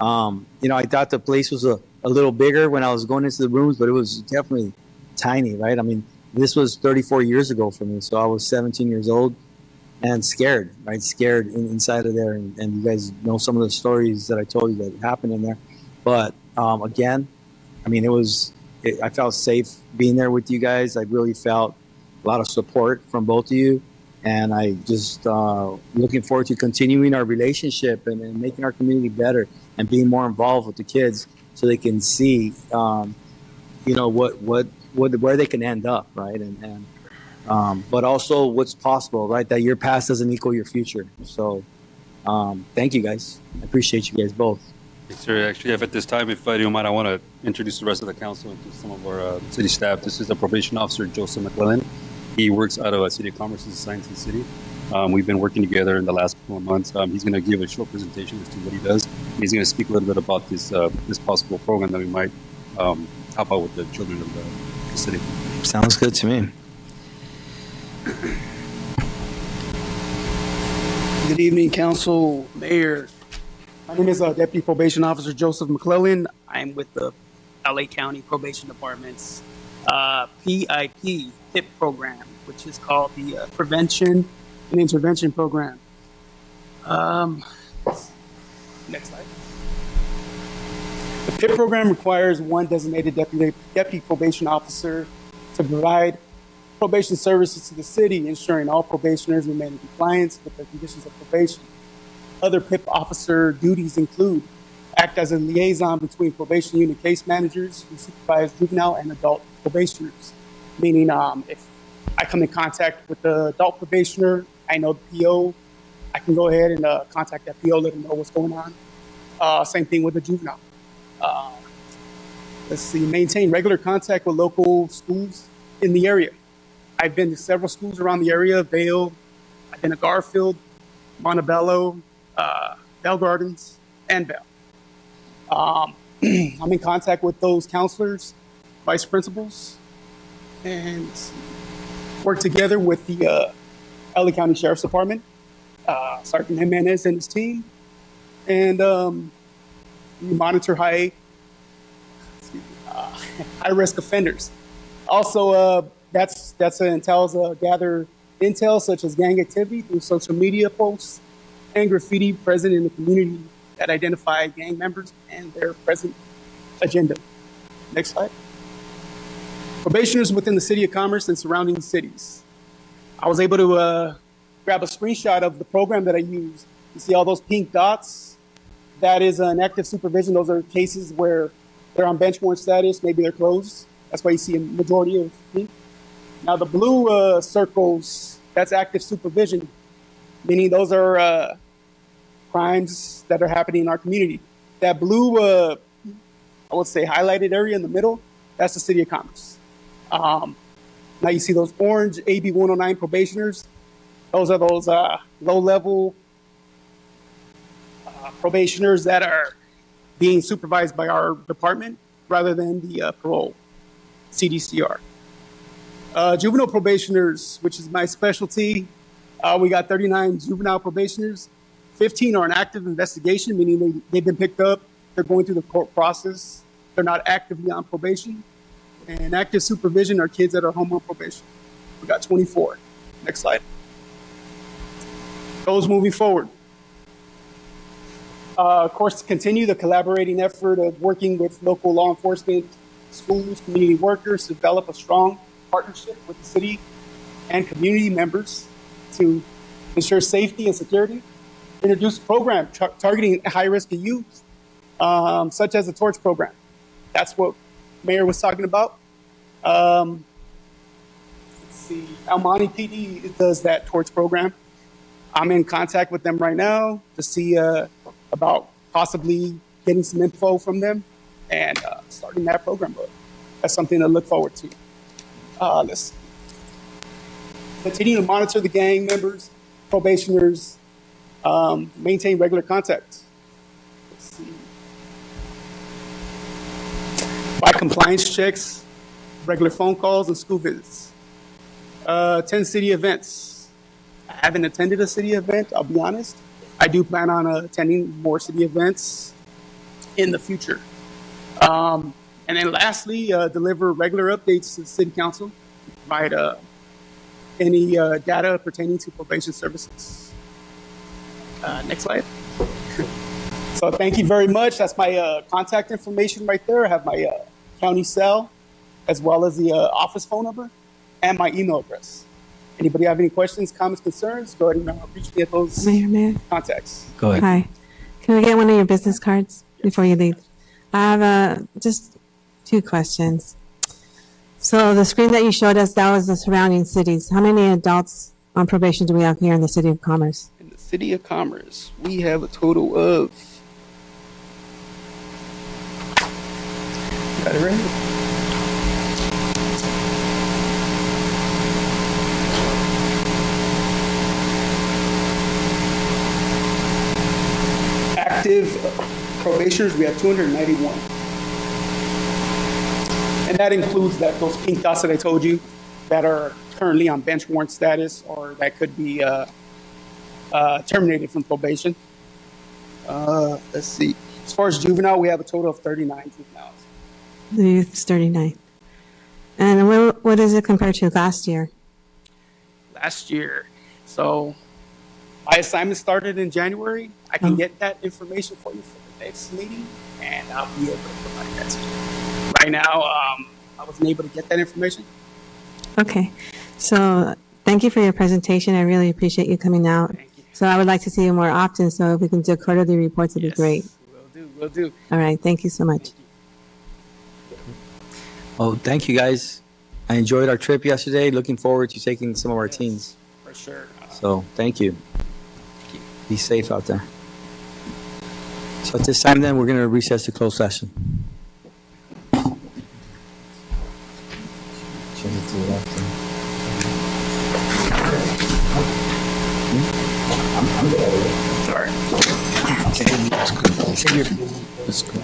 I thought the place was a little bigger when I was going into the rooms, but it was definitely tiny, right? I mean, this was 34 years ago for me. So I was 17 years old and scared, right? Scared inside of there. And you guys know some of the stories that I told you that happened in there. But again, I mean, I felt safe being there with you guys. I really felt a lot of support from both of you. And I just looking forward to continuing our relationship and making our community better and being more involved with the kids so they can see, where they can end up, right? But also what's possible, right? That your past doesn't equal your future. So thank you guys. I appreciate you guys both. Yes, sir. Actually, at this time, if I don't mind, I want to introduce the rest of the council and to some of our city staff. This is the probation officer, Joseph McClellan. He works out of City of Commerce in Science City. We've been working together in the last 4 months. He's going to give a short presentation as to what he does. He's going to speak a little bit about this possible program that we might help out with the children of the city. Sounds good to me. Good evening, Council, Mayor. My name is Deputy Probation Officer Joseph McClellan. I'm with the LA County Probation Department's PIP program, which is called the Prevention and Intervention Program. Next slide. The PIP program requires one designated deputy probation officer to provide probation services to the city, ensuring all probationers remain in compliance with the conditions of probation. Other PIP officer duties include act as a liaison between probation unit case managers who supervise juvenile and adult probationers, meaning if I come in contact with the adult probationer, I know the PO, I can go ahead and contact that PO, let them know what's going on. Same thing with the juvenile. Maintain regular contact with local schools in the area. I've been to several schools around the area, Vail, I've been to Garfield, Montebello, Bell Gardens, and Bell. I'm in contact with those counselors, vice principals, and work together with the LA County Sheriff's Department, Sergeant Jimenez and his team, and we monitor high-risk offenders. Also, that entails gather intel such as gang activity through social media posts and graffiti present in the community that identify gang members and their present agenda. Next slide. Probationers within the City of Commerce and surrounding cities. I was able to grab a screenshot of the program that I use. You see all those pink dots? That is an active supervision. Those are cases where they're on bench warrant status, maybe they're closed. That's why you see a majority of pink. Now the blue circles, that's active supervision, meaning those are crimes that are happening in our community. That blue, I would say highlighted area in the middle, that's the City of Commerce. Now you see those orange AB 109 probationers. Those are those low-level probationers that are being supervised by our department rather than the parole, CDCR. Juvenile probationers, which is my specialty, we got 39 juvenile probationers. 15 are in active investigation, meaning they've been picked up. They're going through the court process. They're not actively on probation. And active supervision are kids that are home on probation. We got 24. Next slide. Goals moving forward. Of course, to continue the collaborating effort of working with local law enforcement, schools, community workers, to develop a strong partnership with the city and community members to ensure safety and security. Introduce a program targeting high-risk youth, such as the Torch program. That's what Mayor was talking about. Let's see, El Monte PD does that Torch program. I'm in contact with them right now to see about possibly getting some info from them and starting that program. But that's something to look forward to. Let's continue to monitor the gang members, probationers, maintain regular contact. Let's see. By compliance checks, regular phone calls, and school visits. Attend city events. I haven't attended a city event, I'll be honest. I do plan on attending more city events in the future. And then lastly, deliver regular updates to the city council, provide any data pertaining to probation services. Next slide. So thank you very much. That's my contact information right there. I have my county cell, as well as the office phone number and my email address. Anybody have any questions, comments, concerns? Go ahead and reach me at those Mayor. contacts. Go ahead. Hi. Can we get one of your business cards before you leave? I have just 2 questions. So the screen that you showed us, that was the surrounding cities. How many adults on probation do we have here in the city of Commerce? In the city of Commerce, we have a total of, got it right? Active probationers, we have 291. And that includes those pink dots that I told you that are currently on bench warrant status or that could be terminated from probation. Let's see. As far as juvenile, we have a total of 39 juveniles. The youth is 39. And what is it compared to last year? Last year. So my assignment started in January. I can get that information for you for the next meeting, and I'll be able to provide that to you. Right now, I wasn't able to get that information. Okay. So thank you for your presentation. I really appreciate you coming out. So I would like to see you more often. So if we can do quarterly reports, it'd be great. Will do. All right. Thank you so much. Oh, thank you, guys. I enjoyed our trip yesterday. Looking forward to taking some of our teens. For sure. So thank you. Be safe out there. So at this time, then, we're going to recess to closed session. Sorry. That's good. That's good.